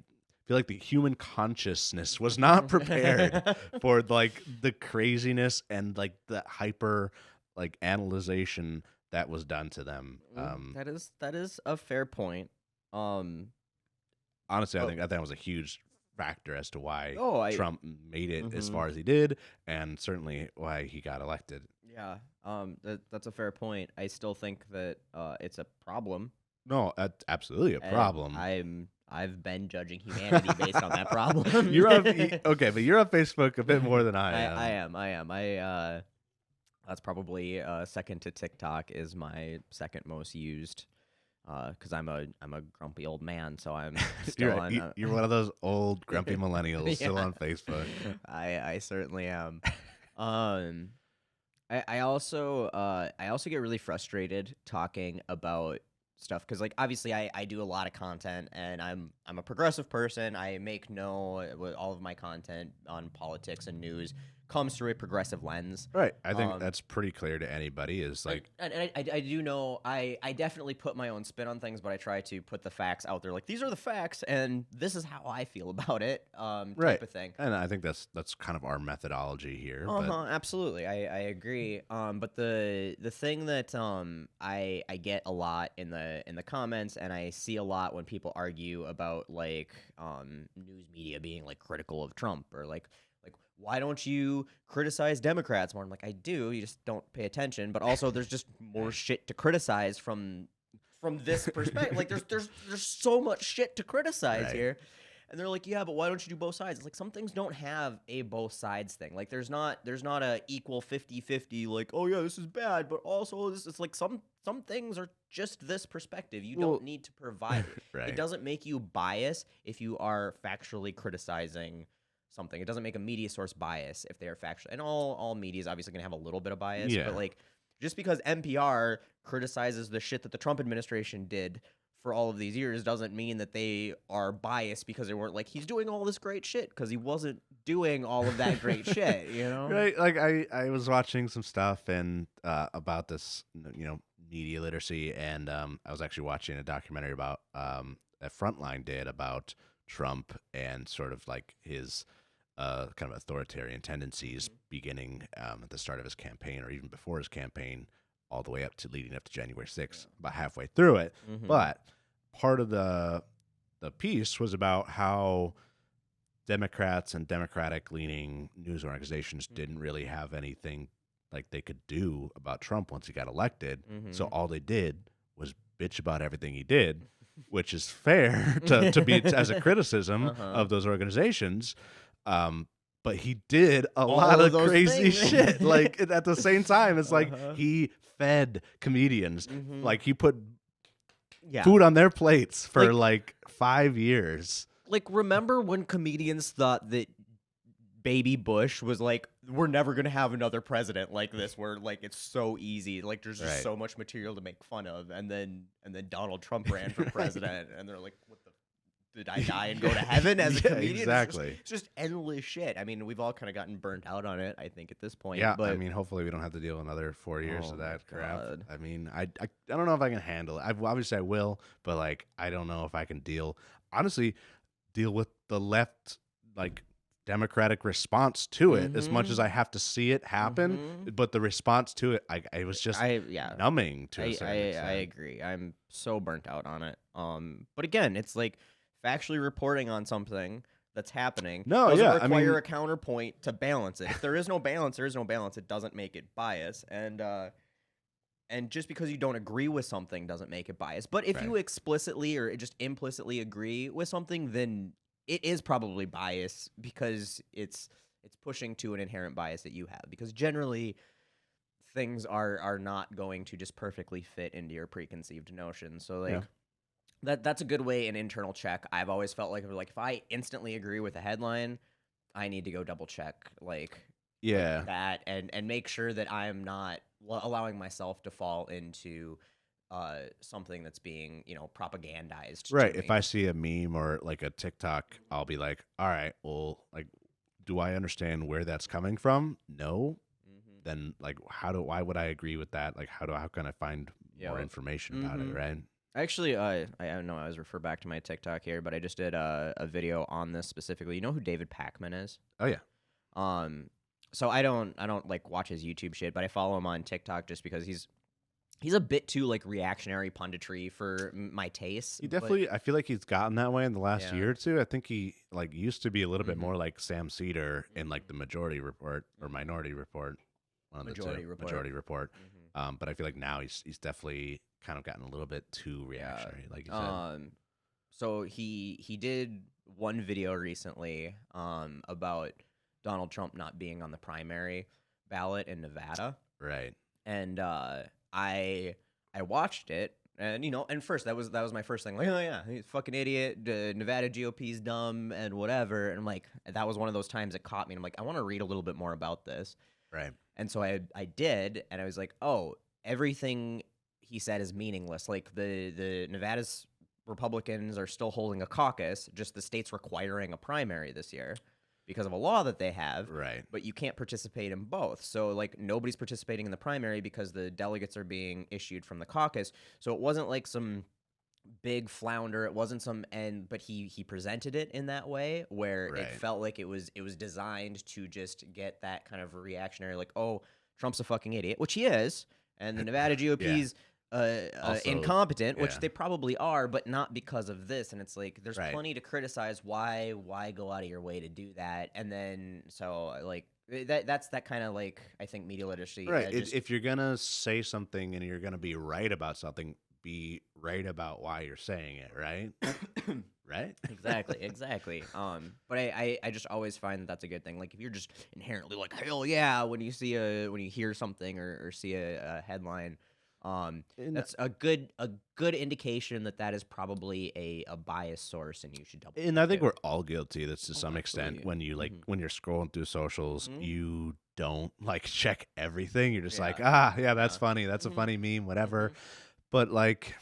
feel like the human consciousness was not prepared for like the craziness and like the hyper like analyzation that was done to them. That is a fair point. Honestly, I think that was a huge factor as to why Trump made it as far as he did, and certainly why he got elected. Yeah, that's a fair point. I still think that it's a problem. No, that's absolutely a problem. I've been judging humanity based on that problem. You're okay, but you're on Facebook a bit more than I am. I am. That's probably second to TikTok is my second most used. Because I'm a grumpy old man, so I'm still on. You're one of those old grumpy millennials still on Facebook. I certainly am. I also get really frustrated talking about stuff because like obviously I do a lot of content and I'm a progressive person. I make all of my content on politics and news comes through a progressive lens. Right. I think that's pretty clear to anybody is like and I do know I definitely put my own spin on things, but I try to put the facts out there. Like these are the facts and this is how I feel about it. Type of thing. And I think that's kind of our methodology here. Absolutely. I agree. But the thing that I get a lot in the comments and I see a lot when people argue about like news media being like critical of Trump or like why don't you criticize Democrats more? I'm like, I do. You just don't pay attention. But also, there's just more shit to criticize from this perspective. Like, there's so much shit to criticize here. And they're like, yeah, but why don't you do both sides? It's like some things don't have a both sides thing. Like, there's not a equal 50-50. Like, oh yeah, this is bad, but also this is like some things are just this perspective. You don't need to provide it. It doesn't make you biased if you are factually criticizing something. It doesn't make a media source bias if they are factual. And all media is obviously going to have a little bit of bias. Yeah. But like, just because NPR criticizes the shit that the Trump administration did for all of these years doesn't mean that they are biased because they weren't like, he's doing all this great shit, because he wasn't doing all of that great shit, you know? Right. Like I was watching some stuff and about this, media literacy, and I was actually watching a documentary about that Frontline did about Trump and sort of like his kind of authoritarian tendencies beginning at the start of his campaign or even before his campaign all the way up to leading up to January 6th, about halfway through it. But part of the piece was about how Democrats and Democratic-leaning news organizations didn't really have anything like they could do about Trump once he got elected. So all they did was bitch about everything he did, which is fair to be as a criticism of those organizations. but he did a All lot of of those crazy things. shit. Like at the same time, it's like Uh-huh. he fed comedians. Mhm. Like he put Yeah. food on their plates for Like- like 5 years. Like, remember when comedians thought that Baby Bush was like, we're never gonna have another president like this, where like it's so easy, like there's just Right. so much material to make fun of, and then Donald Trump ran for president, and they're like, what the. Did I die and go to heaven as a Yeah, comedian? exactly. It's just endless shit. I mean, we've all kind of gotten burnt out on it, I think, at this point. Yeah, but I mean, hopefully we don't have to deal another 4 years Oh of my that crap. God. I mean, I don't know if I can handle it. Obviously I will, but like I don't know if I can honestly deal with the left like democratic response to it as much as I have to see it happen. But the response to it, it was just numbing to a certain extent. I agree. I'm so burnt out on it. But again, it's like factually reporting on something that's happening doesn't require a counterpoint to balance it. If there is no balance, there is no balance. It doesn't make it bias. And just because you don't agree with something doesn't make it biased. But if you explicitly or just implicitly agree with something, then it is probably bias because it's pushing to an inherent bias that you have. Because generally, things are not going to just perfectly fit into your preconceived notions. So like that's a good way, an internal check. I've always felt like if I instantly agree with a headline, I need to go double check like that and make sure that I'm not allowing myself to fall into something that's being, propagandized. Right. To If me. I see a meme or like a TikTok, I'll be like, all right, well, like, do I understand where that's coming from? No. Then like, why would I agree with that? Like, how can I find more information about it? Right. Actually, I know I was refer back to my TikTok here, but I just did a video on this specifically. You know who David Pakman is? Oh yeah. So I don't like watch his YouTube shit, but I follow him on TikTok just because he's a bit too like reactionary punditry for my taste. He definitely, I feel like he's gotten that way in the last Yeah. year or two. I think he like used to be a little bit more like Sam Cedar in like the Majority Report or Minority Report. One of the two. Majority Report. But I feel like now he's definitely kind of gotten a little bit too reactionary, like you said. So he did one video recently about Donald Trump not being on the primary ballot in Nevada. Right. And I watched it, and and first that was my first thing, like, oh yeah, he's a fucking idiot, Nevada GOP's dumb and whatever, and I'm like, that was one of those times it caught me, and I'm like, I want to read a little bit more about this. Right. And so I did, and I was like, oh, everything he said is meaningless. Like the Nevada's Republicans are still holding a caucus, just the state's requiring a primary this year because of a law that they have. Right. But you can't participate in both. So like nobody's participating in the primary because the delegates are being issued from the caucus. So it wasn't like some big flounder. It wasn't but he presented it in that way where it felt like it was designed to just get that kind of reactionary, like, oh, Trump's a fucking idiot, which he is, and the Nevada GOP's also incompetent, which they probably are, but not because of this. And it's like there's plenty to criticize. Why go out of your way to do that? And then so like that's that kind of like, I think, media literacy. Right. If you're gonna say something and you're gonna be right about something, be right about why you're saying it, right? Right? Exactly. But I just always find that that's a good thing. Like if you're just inherently like, hell yeah, when you hear something or see a headline, that's a good indication that is probably a biased source, and you should double. And I think we're all guilty of this to some extent. When you when you're scrolling through socials, you don't like check everything. You're just like, that's funny. That's a funny meme, whatever. But like,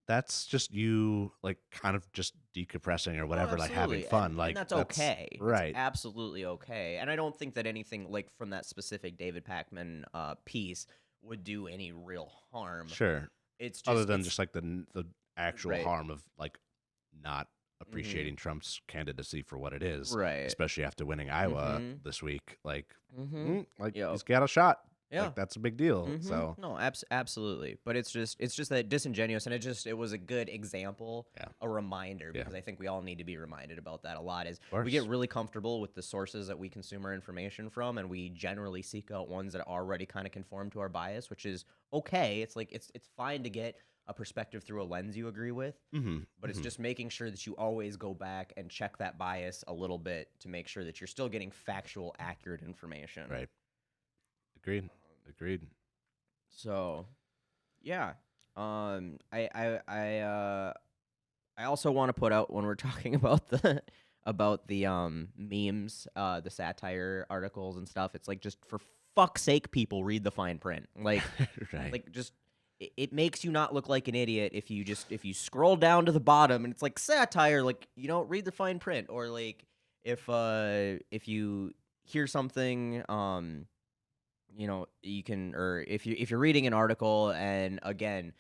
that's just you like kind of just decompressing or whatever, like having fun. Like and that's okay. Right. It's absolutely okay. And I don't think that anything like from that specific David Pakman piece would do any real harm. Sure. It's just, other than just like the actual harm of like not appreciating Trump's candidacy for what it is. Right. Especially after winning Iowa this week. Like, like he's got a shot. Yeah, like, that's a big deal. So no, absolutely. But it's just that disingenuous, and it was a good example, a reminder, because I think we all need to be reminded about that a lot. Is we get really comfortable with the sources that we consume our information from, and we generally seek out ones that already kind of conform to our bias, which is okay. It's like it's fine to get a perspective through a lens you agree with, but it's just making sure that you always go back and check that bias a little bit to make sure that you're still getting factual, accurate information. Right. Agreed. So, yeah. I also want to put out when we're talking about the memes, the satire articles and stuff. It's like, just for fuck's sake, people read the fine print. Like, Right. like just it makes you not look like an idiot if you scroll down to the bottom and it's like satire. Like, you don't read the fine print, or like if you hear something, you can, or if you're reading an article, and again,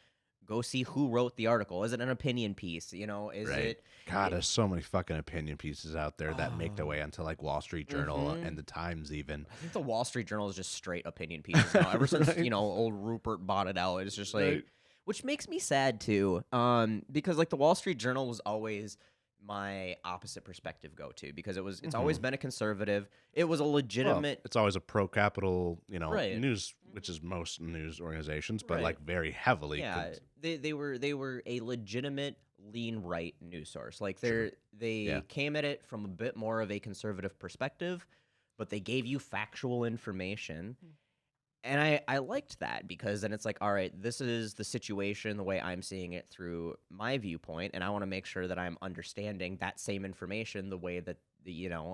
go see who wrote the article. Is it an opinion piece? Is Right. it? God, there's so many fucking opinion pieces out there that make their way into like Wall Street Journal and the Times even. I think the Wall Street Journal is just straight opinion pieces now. Ever since Right. old Rupert bought it out, it's just like, Right. which makes me sad too. Because like the Wall Street Journal was always my opposite perspective go to, because it's always been a conservative. It was a Well, legitimate. it's always a pro-capital, Right. news, which is most news organizations, but Right. like very heavily. Yeah, they were a legitimate lean right news source. Like Sure. they Yeah. came at it from a bit more of a conservative perspective, but they gave you factual information. And I liked that, because then it's like, all right, this is the situation the way I'm seeing it through my viewpoint, and I want to make sure that I'm understanding that same information the way that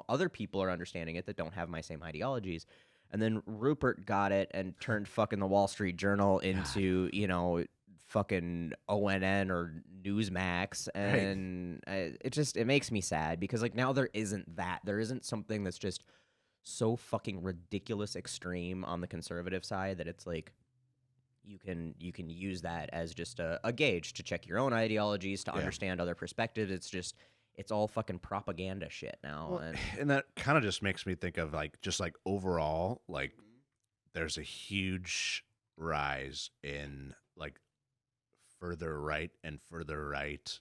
other people are understanding it that don't have my same ideologies. And then Rupert got it and turned fucking the Wall Street Journal into fucking ONN or Newsmax, and it makes me sad, because like now there isn't something that's just so fucking ridiculous extreme on the conservative side that it's like you can use that as just a gauge to check your own ideologies, to understand other perspectives. It's all fucking propaganda shit now. Well, and that kind of just makes me think of like just like overall, like there's a huge rise in like further right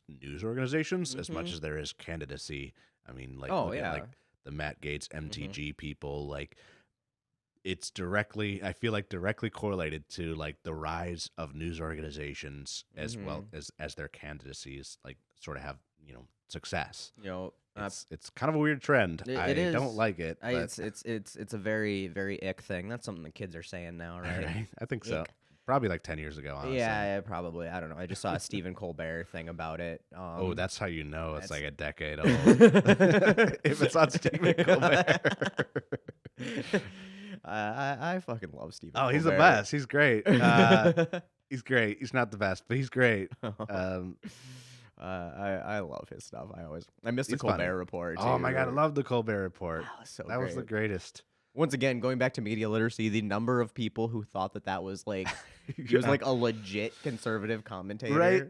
news organizations as much as there is candidacy. I mean, like look at, like the Matt Gaetz MTG people, like it's directly correlated to like the rise of news organizations as well as their candidacies like sort of have success. It's kind of a weird trend. I don't like it. It's a very, very ick thing. That's something the kids are saying now, right? Right? I think so. Probably like 10 years ago, honestly. Yeah, probably. I don't know. I just saw a Stephen Colbert thing about it. Oh, that's how you know it's like a decade old. If it's on Stephen Colbert. I fucking love Stephen Oh, Colbert. he's the best. He's great. He's great. He's not the best, but he's great. I love his stuff. I miss the He's Colbert funny. Report. Oh too. my God, I love the Colbert Report. That That was the greatest. Once again, going back to media literacy, the number of people who thought that was like he was like a legit conservative commentator. Right.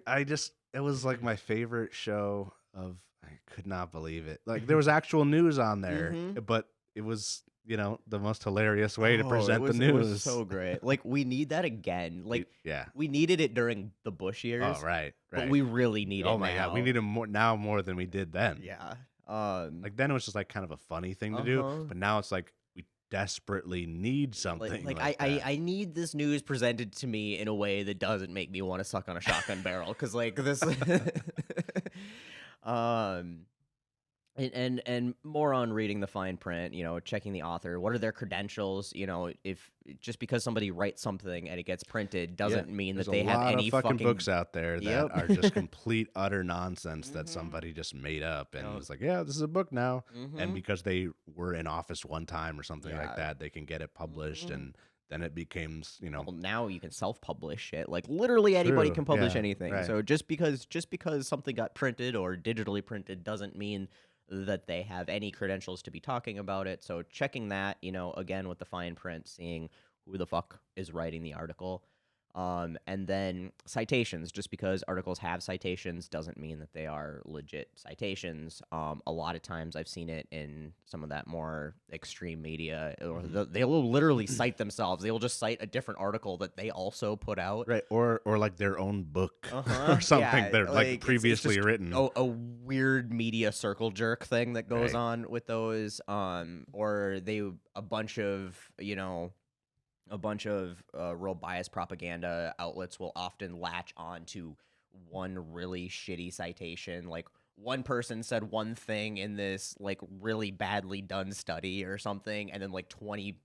It was like my favorite show of. I could not believe it. Like there was actual news on there, but it was the most hilarious way to present the news. It was so great. Like we need that again. Like yeah, we needed it during the Bush years. Oh right. But we really need it. Oh my now. God, we need it more than we did then. Yeah. Like then it was just like kind of a funny thing to do, but now it's like we desperately need something. I need this news presented to me in a way that doesn't make me want to suck on a shotgun barrel, because like this and more on reading the fine print, checking the author, what are their credentials, if just because somebody writes something and it gets printed doesn't mean that they have any fucking books out there that are just complete utter nonsense that somebody just made up and it's like, yeah, this is a book now, and because they were in office one time or something like that, they can get it published and then it becomes, well, now you can self-publish it. Like literally anybody can publish anything. Right. So just because something got printed or digitally printed doesn't mean that they have any credentials to be talking about it. So checking that, again with the fine print, seeing who the fuck is writing the article. And then citations, just because articles have citations doesn't mean that they are legit citations. A lot of times I've seen it in some of that more extreme media, or they will literally cite themselves. They will just cite a different article that they also put out. right? Or like their own book or something they're like previously it's just written. A weird media circle jerk thing that goes on with those. Or a bunch of a bunch of real biased propaganda outlets will often latch on to one really shitty citation. Like one person said one thing in this like really badly done study or something, and then like 20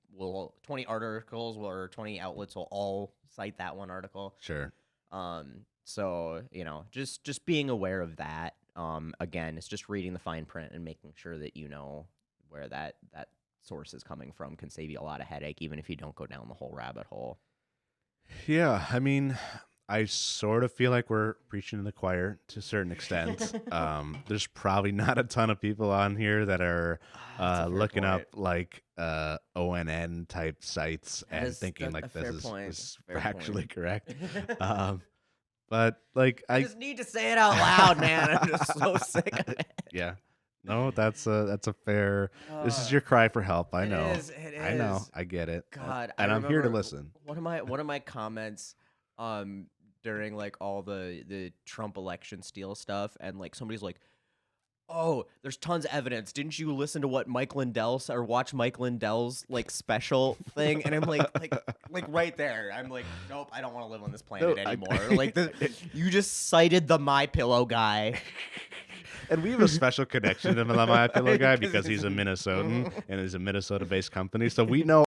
articles or 20 outlets will all cite that one article. Sure. So just being aware of that. Again, it's just reading the fine print and making sure that you know where that source is coming from can save you a lot of headache, even if you don't go down the whole rabbit hole. Yeah, I mean, I sort of feel like we're preaching to the choir to a certain extent. There's probably not a ton of people on here that are That's a fair looking up point. like ONN type sites That and is thinking a like this fair is, point. is Fair factually point. correct. But like I I just need to say it out loud, man. I'm just so sick of it. yeah. No, that's a fair. This is Uh, your cry for help. I it know. is. It I know. is. I get it. God, I And I'm here to remember listen. one of my comments um during like all the Trump election steal stuff, and like somebody's like, "Oh, there's tons of evidence. Didn't you listen to what Mike Lindell or watch Mike Lindell's like special thing?" And I'm like right there. I'm like, "Nope, I don't want to live on this No, planet anymore." Like you just cited the My Pillow guy. and we have a special connection to the My Pillow guy 'Cause because he's a it's- Minnesotan and is a Minnesota-based company. So we know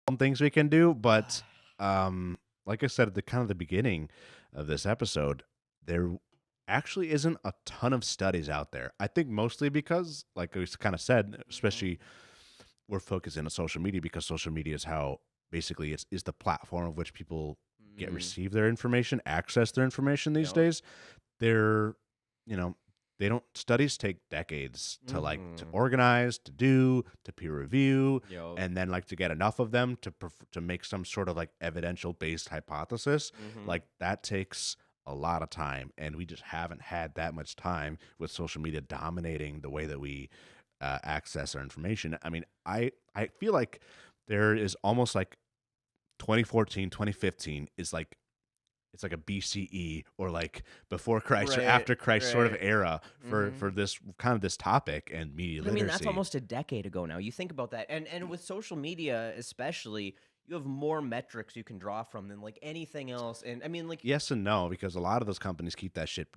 some things we can do, but like I said at the kind of the beginning of this episode, there actually isn't a ton of studies out there. I think mostly because, like we kind of said, especially we're focusing on social media because social media is how basically it's is the platform of which people get Mhm. receive their information, access their information these Yep. days. They're, you know, they don't studies take decades to like to Mhm. organize, to do, to peer review, Yep. and then like to get enough of them to make some sort of like evidential based hypothesis. Mhm. Like that takes a lot of time, and we just haven't had that much time with social media dominating the way that we access our information. I mean, I feel like there is almost like 2014, 2015 is like it's like a BCE or like before Christ or Right. after Christ sort of Right. era Mhm. for this kind of this topic and media But I mean, that's literacy. almost a decade ago now. You think about that, and with social media especially, you have more metrics you can draw from than like anything else. And I mean, like, Yes and no, because a lot of those companies keep that shit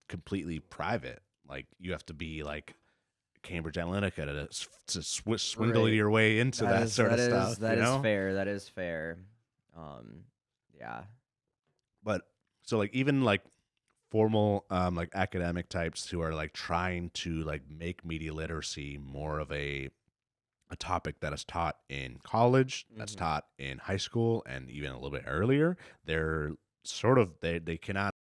completely private. Like you have to be like Cambridge Analytica to swindle right. your way into That that is sort that of is stuff, you that is know? fair. That is fair. Um, yeah. But so like even like formal like academic types who are like trying to like make media literacy more of a topic that is taught in college, that's Mhm. taught in high school and even a little bit earlier, they're sort of they cannot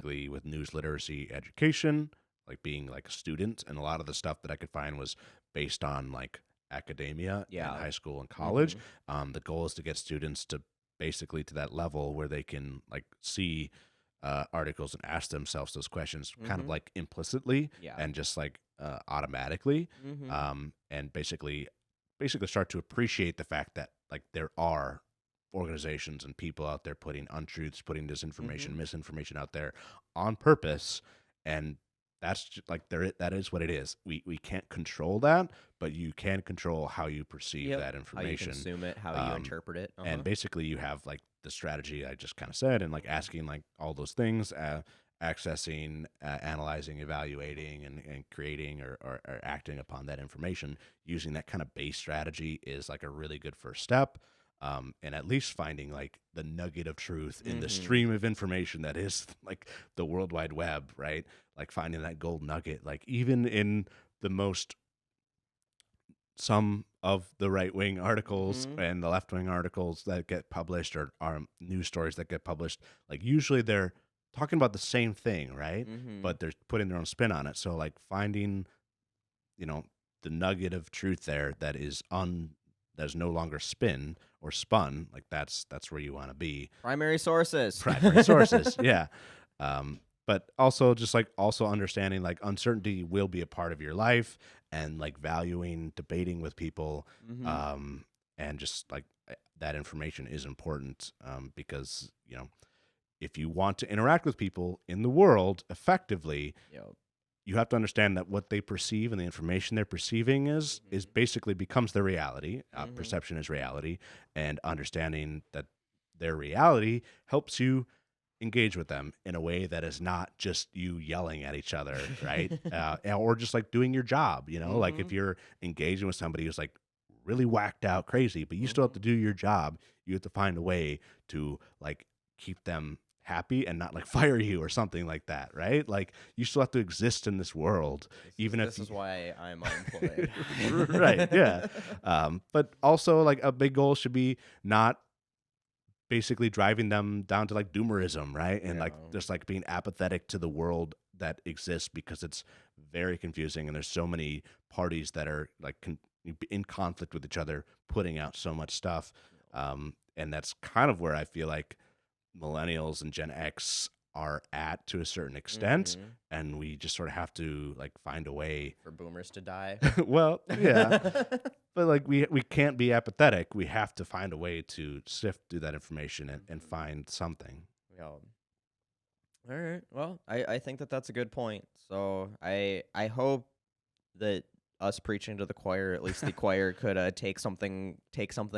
basically with news literacy education, like being like a student. And a lot of the stuff that I could find was based on like academia in Yeah. high school and college. Mm-hmm. The goal is to get students to basically to that level where they can like see articles and ask themselves those questions kind of Mm-hmm. like implicitly Yeah. and just like automatically, Mm-hmm. and basically start to appreciate the fact that like there are organizations and people out there putting untruths, putting disinformation, Mm-hmm. misinformation out there on purpose, and that's just, like that is what it is. We can't control that, but you can control how you perceive Yep. that How you information. consume it, how you Um, interpret it. and Uh-huh. basically, you have like the strategy I just kind of said, and like asking like all those things, accessing, analyzing, evaluating, and creating or acting upon that information using that kind of base strategy is like a really good first step. And at least finding like the nugget of truth in the Mm-hmm. stream of information that is like the World Wide Web, right? Like finding that gold nugget, like even in the most some of the right wing articles Mm-hmm. and the left wing articles that get published or are news stories that get published, like usually they're talking about the same thing, right? Mm-hmm. But they're putting their own spin on it. So like finding, you know, the nugget of truth there that's no longer spin or spun, like that's where you want to be. Primary sources. Primary sources, yeah. But also just like also understanding like uncertainty will be a part of your life, and like valuing debating with people, Mm-hmm. um, and just like that information is important, because if you want to interact with people in the world effectively, Yep. you have to understand that what they perceive and the information they're perceiving is Mm-hmm. basically becomes their reality. Mm-hmm. Perception is reality, and understanding that their reality helps you engage with them in a way that is not just you yelling at each other, right? Or just like doing your job, like Mm-hmm. if you're engaging with somebody who's like really whacked out crazy, but you still have Mm-hmm. to do your job, you have to find a way to like keep them happy and not like fire you or something like that, right? Like you still have to exist in this world, even if This you, is why I'm unemployed. right, yeah. But also like a big goal should be not basically driving them down to like doomerism, right? And Yeah. like just like being apathetic to the world that exists because it's very confusing and there's so many parties that are like in conflict with each other, putting out so much stuff. And that's kind of where I feel like millennials and Gen X are at to a certain extent, Mm-hmm. and we just sort of have to like find a way. For boomers to die. Well, yeah, but like we can't be apathetic. We have to find a way to sift through that information and Mhm. find something. Yeah. All right. Well, I think that that's a good point. So I hope that us preaching to the choir, at least the choir, could take something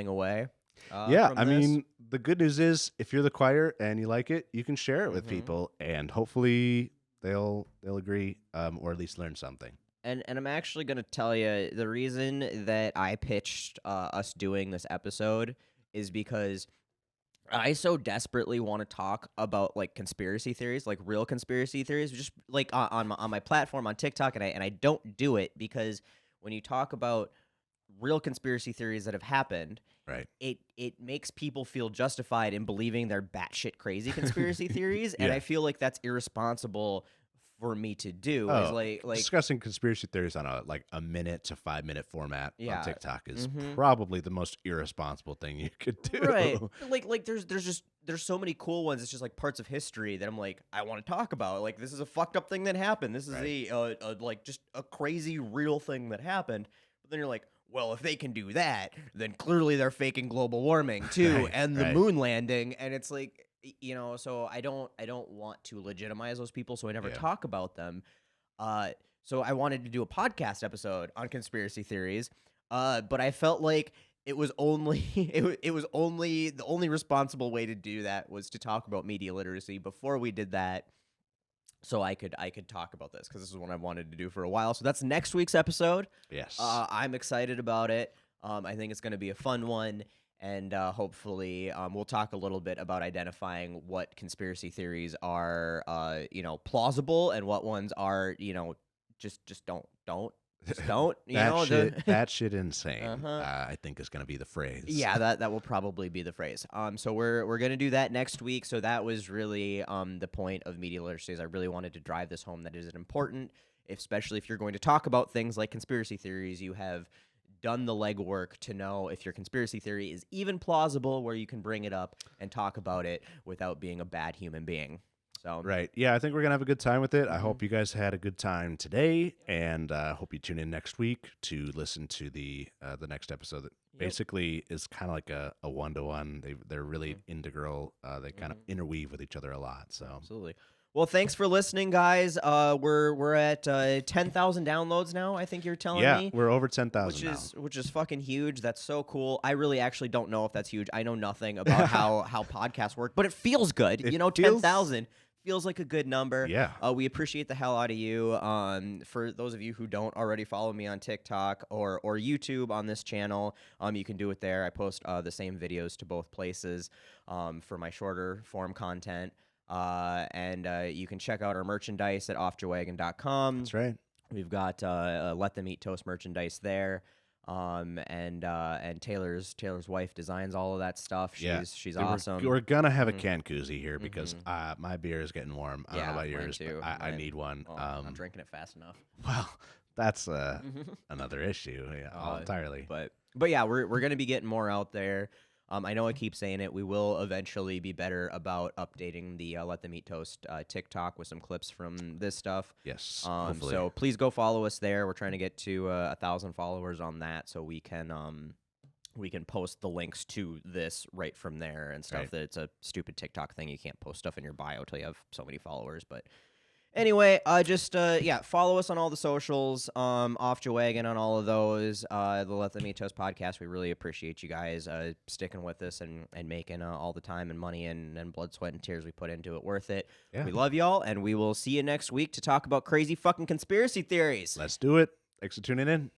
away Yeah, from I this. mean, the good news is if you're the choir and you like it, you can share it with Mm-hmm. people, and hopefully they'll agree, or at least learn something. And I'm actually gonna tell you the reason that I pitched us doing this episode is because I so desperately want to talk about like conspiracy theories, like real conspiracy theories, just like on my platform on TikTok, and I don't do it because when you talk about real conspiracy theories that have happened, Right. it makes people feel justified in believing they're batshit crazy conspiracy theories, and I Yeah. feel like that's irresponsible for me to do. Is Oh, like discussing conspiracy theories on a minute to 5 minute format on yeah. TikTok is Mm-hmm. probably the most irresponsible thing you could Right. do. Like there's so many cool ones. It's just like parts of history that I'm like I want to talk about. Like this is a fucked up thing that happened. This is Right. a like just a crazy real thing that happened. But then you're like, well, if they can do that, then clearly they're faking global warming too Right. and the Right. moon landing. And it's like so I don't want to legitimize those people, so I never Yeah. talk about them. Uh, so I wanted to do a podcast episode on conspiracy theories, but I felt like it was only it was only the only responsible way to do that was to talk about media literacy before we did that, so I could talk about this because this is what I wanted to do for a while. So that's next week's episode. Yes. I'm excited about it. I think it's going to be a fun one. And hopefully, we'll talk a little bit about identifying what conspiracy theories are, plausible, and what ones are, just don't Just don't, that shit insane. Uh-huh. I think is going to be the phrase. Yeah, that will probably be the phrase. So we're gonna do that next week. So that was really the point of media literacy. Is I really wanted to drive this home that is important, especially if you're going to talk about things like conspiracy theories. You have done the legwork to know if your conspiracy theory is even plausible, where you can bring it up and talk about it without being a bad human being. So Right. Yeah, I think we're going to have a good time with it. I hope you guys had a good time today, and hope you tune in next week to listen to the next episode that basically is kind of like a one-to-one. They're really integral. They kind of interweave with each other a lot. So absolutely. Well, thanks for listening, guys. We're at 10,000 downloads now. I think you're telling me. Yeah, we're over 10,000 which is fucking huge. That's so cool. I really actually don't know if that's huge. I know nothing about how podcasts work, but it feels good. 10,000 feels like a good number. Yeah. We appreciate the hell out of you. For those of you who don't already follow me on TikTok or YouTube on this channel, you can do it there. I post the same videos to both places for my shorter form content. And you can check out our merchandise at offjoewagon.com. That's right. We've got Let Them Eat Toast merchandise there. And Taylor's wife designs all of that stuff. She's awesome. We're gonna have a can koozie here because my beer is getting warm. I don't know about yours, too. but I need one. Well, I'm drinking it fast enough. Well, that's another issue. Yeah, entirely. But yeah, we're gonna be getting more out there. I know I keep saying it. We will eventually be better about updating the Let Them Eat Toast TikTok with some clips from this stuff. Yes. So please go follow us there. We're trying to get to 1,000 followers on that, so we can post the links to this right from there and stuff. Right. That it's a stupid TikTok thing. You can't post stuff in your bio till you have so many followers, but. Anyway, just follow us on all the socials, off Joe Wagon on all of those. The Let Them Eat Toast podcast. We really appreciate you guys sticking with us and making all the time and money and blood, sweat, and tears we put into it worth it. Yeah. We love y'all, and we will see you next week to talk about crazy fucking conspiracy theories. Let's do it. Thanks for tuning in.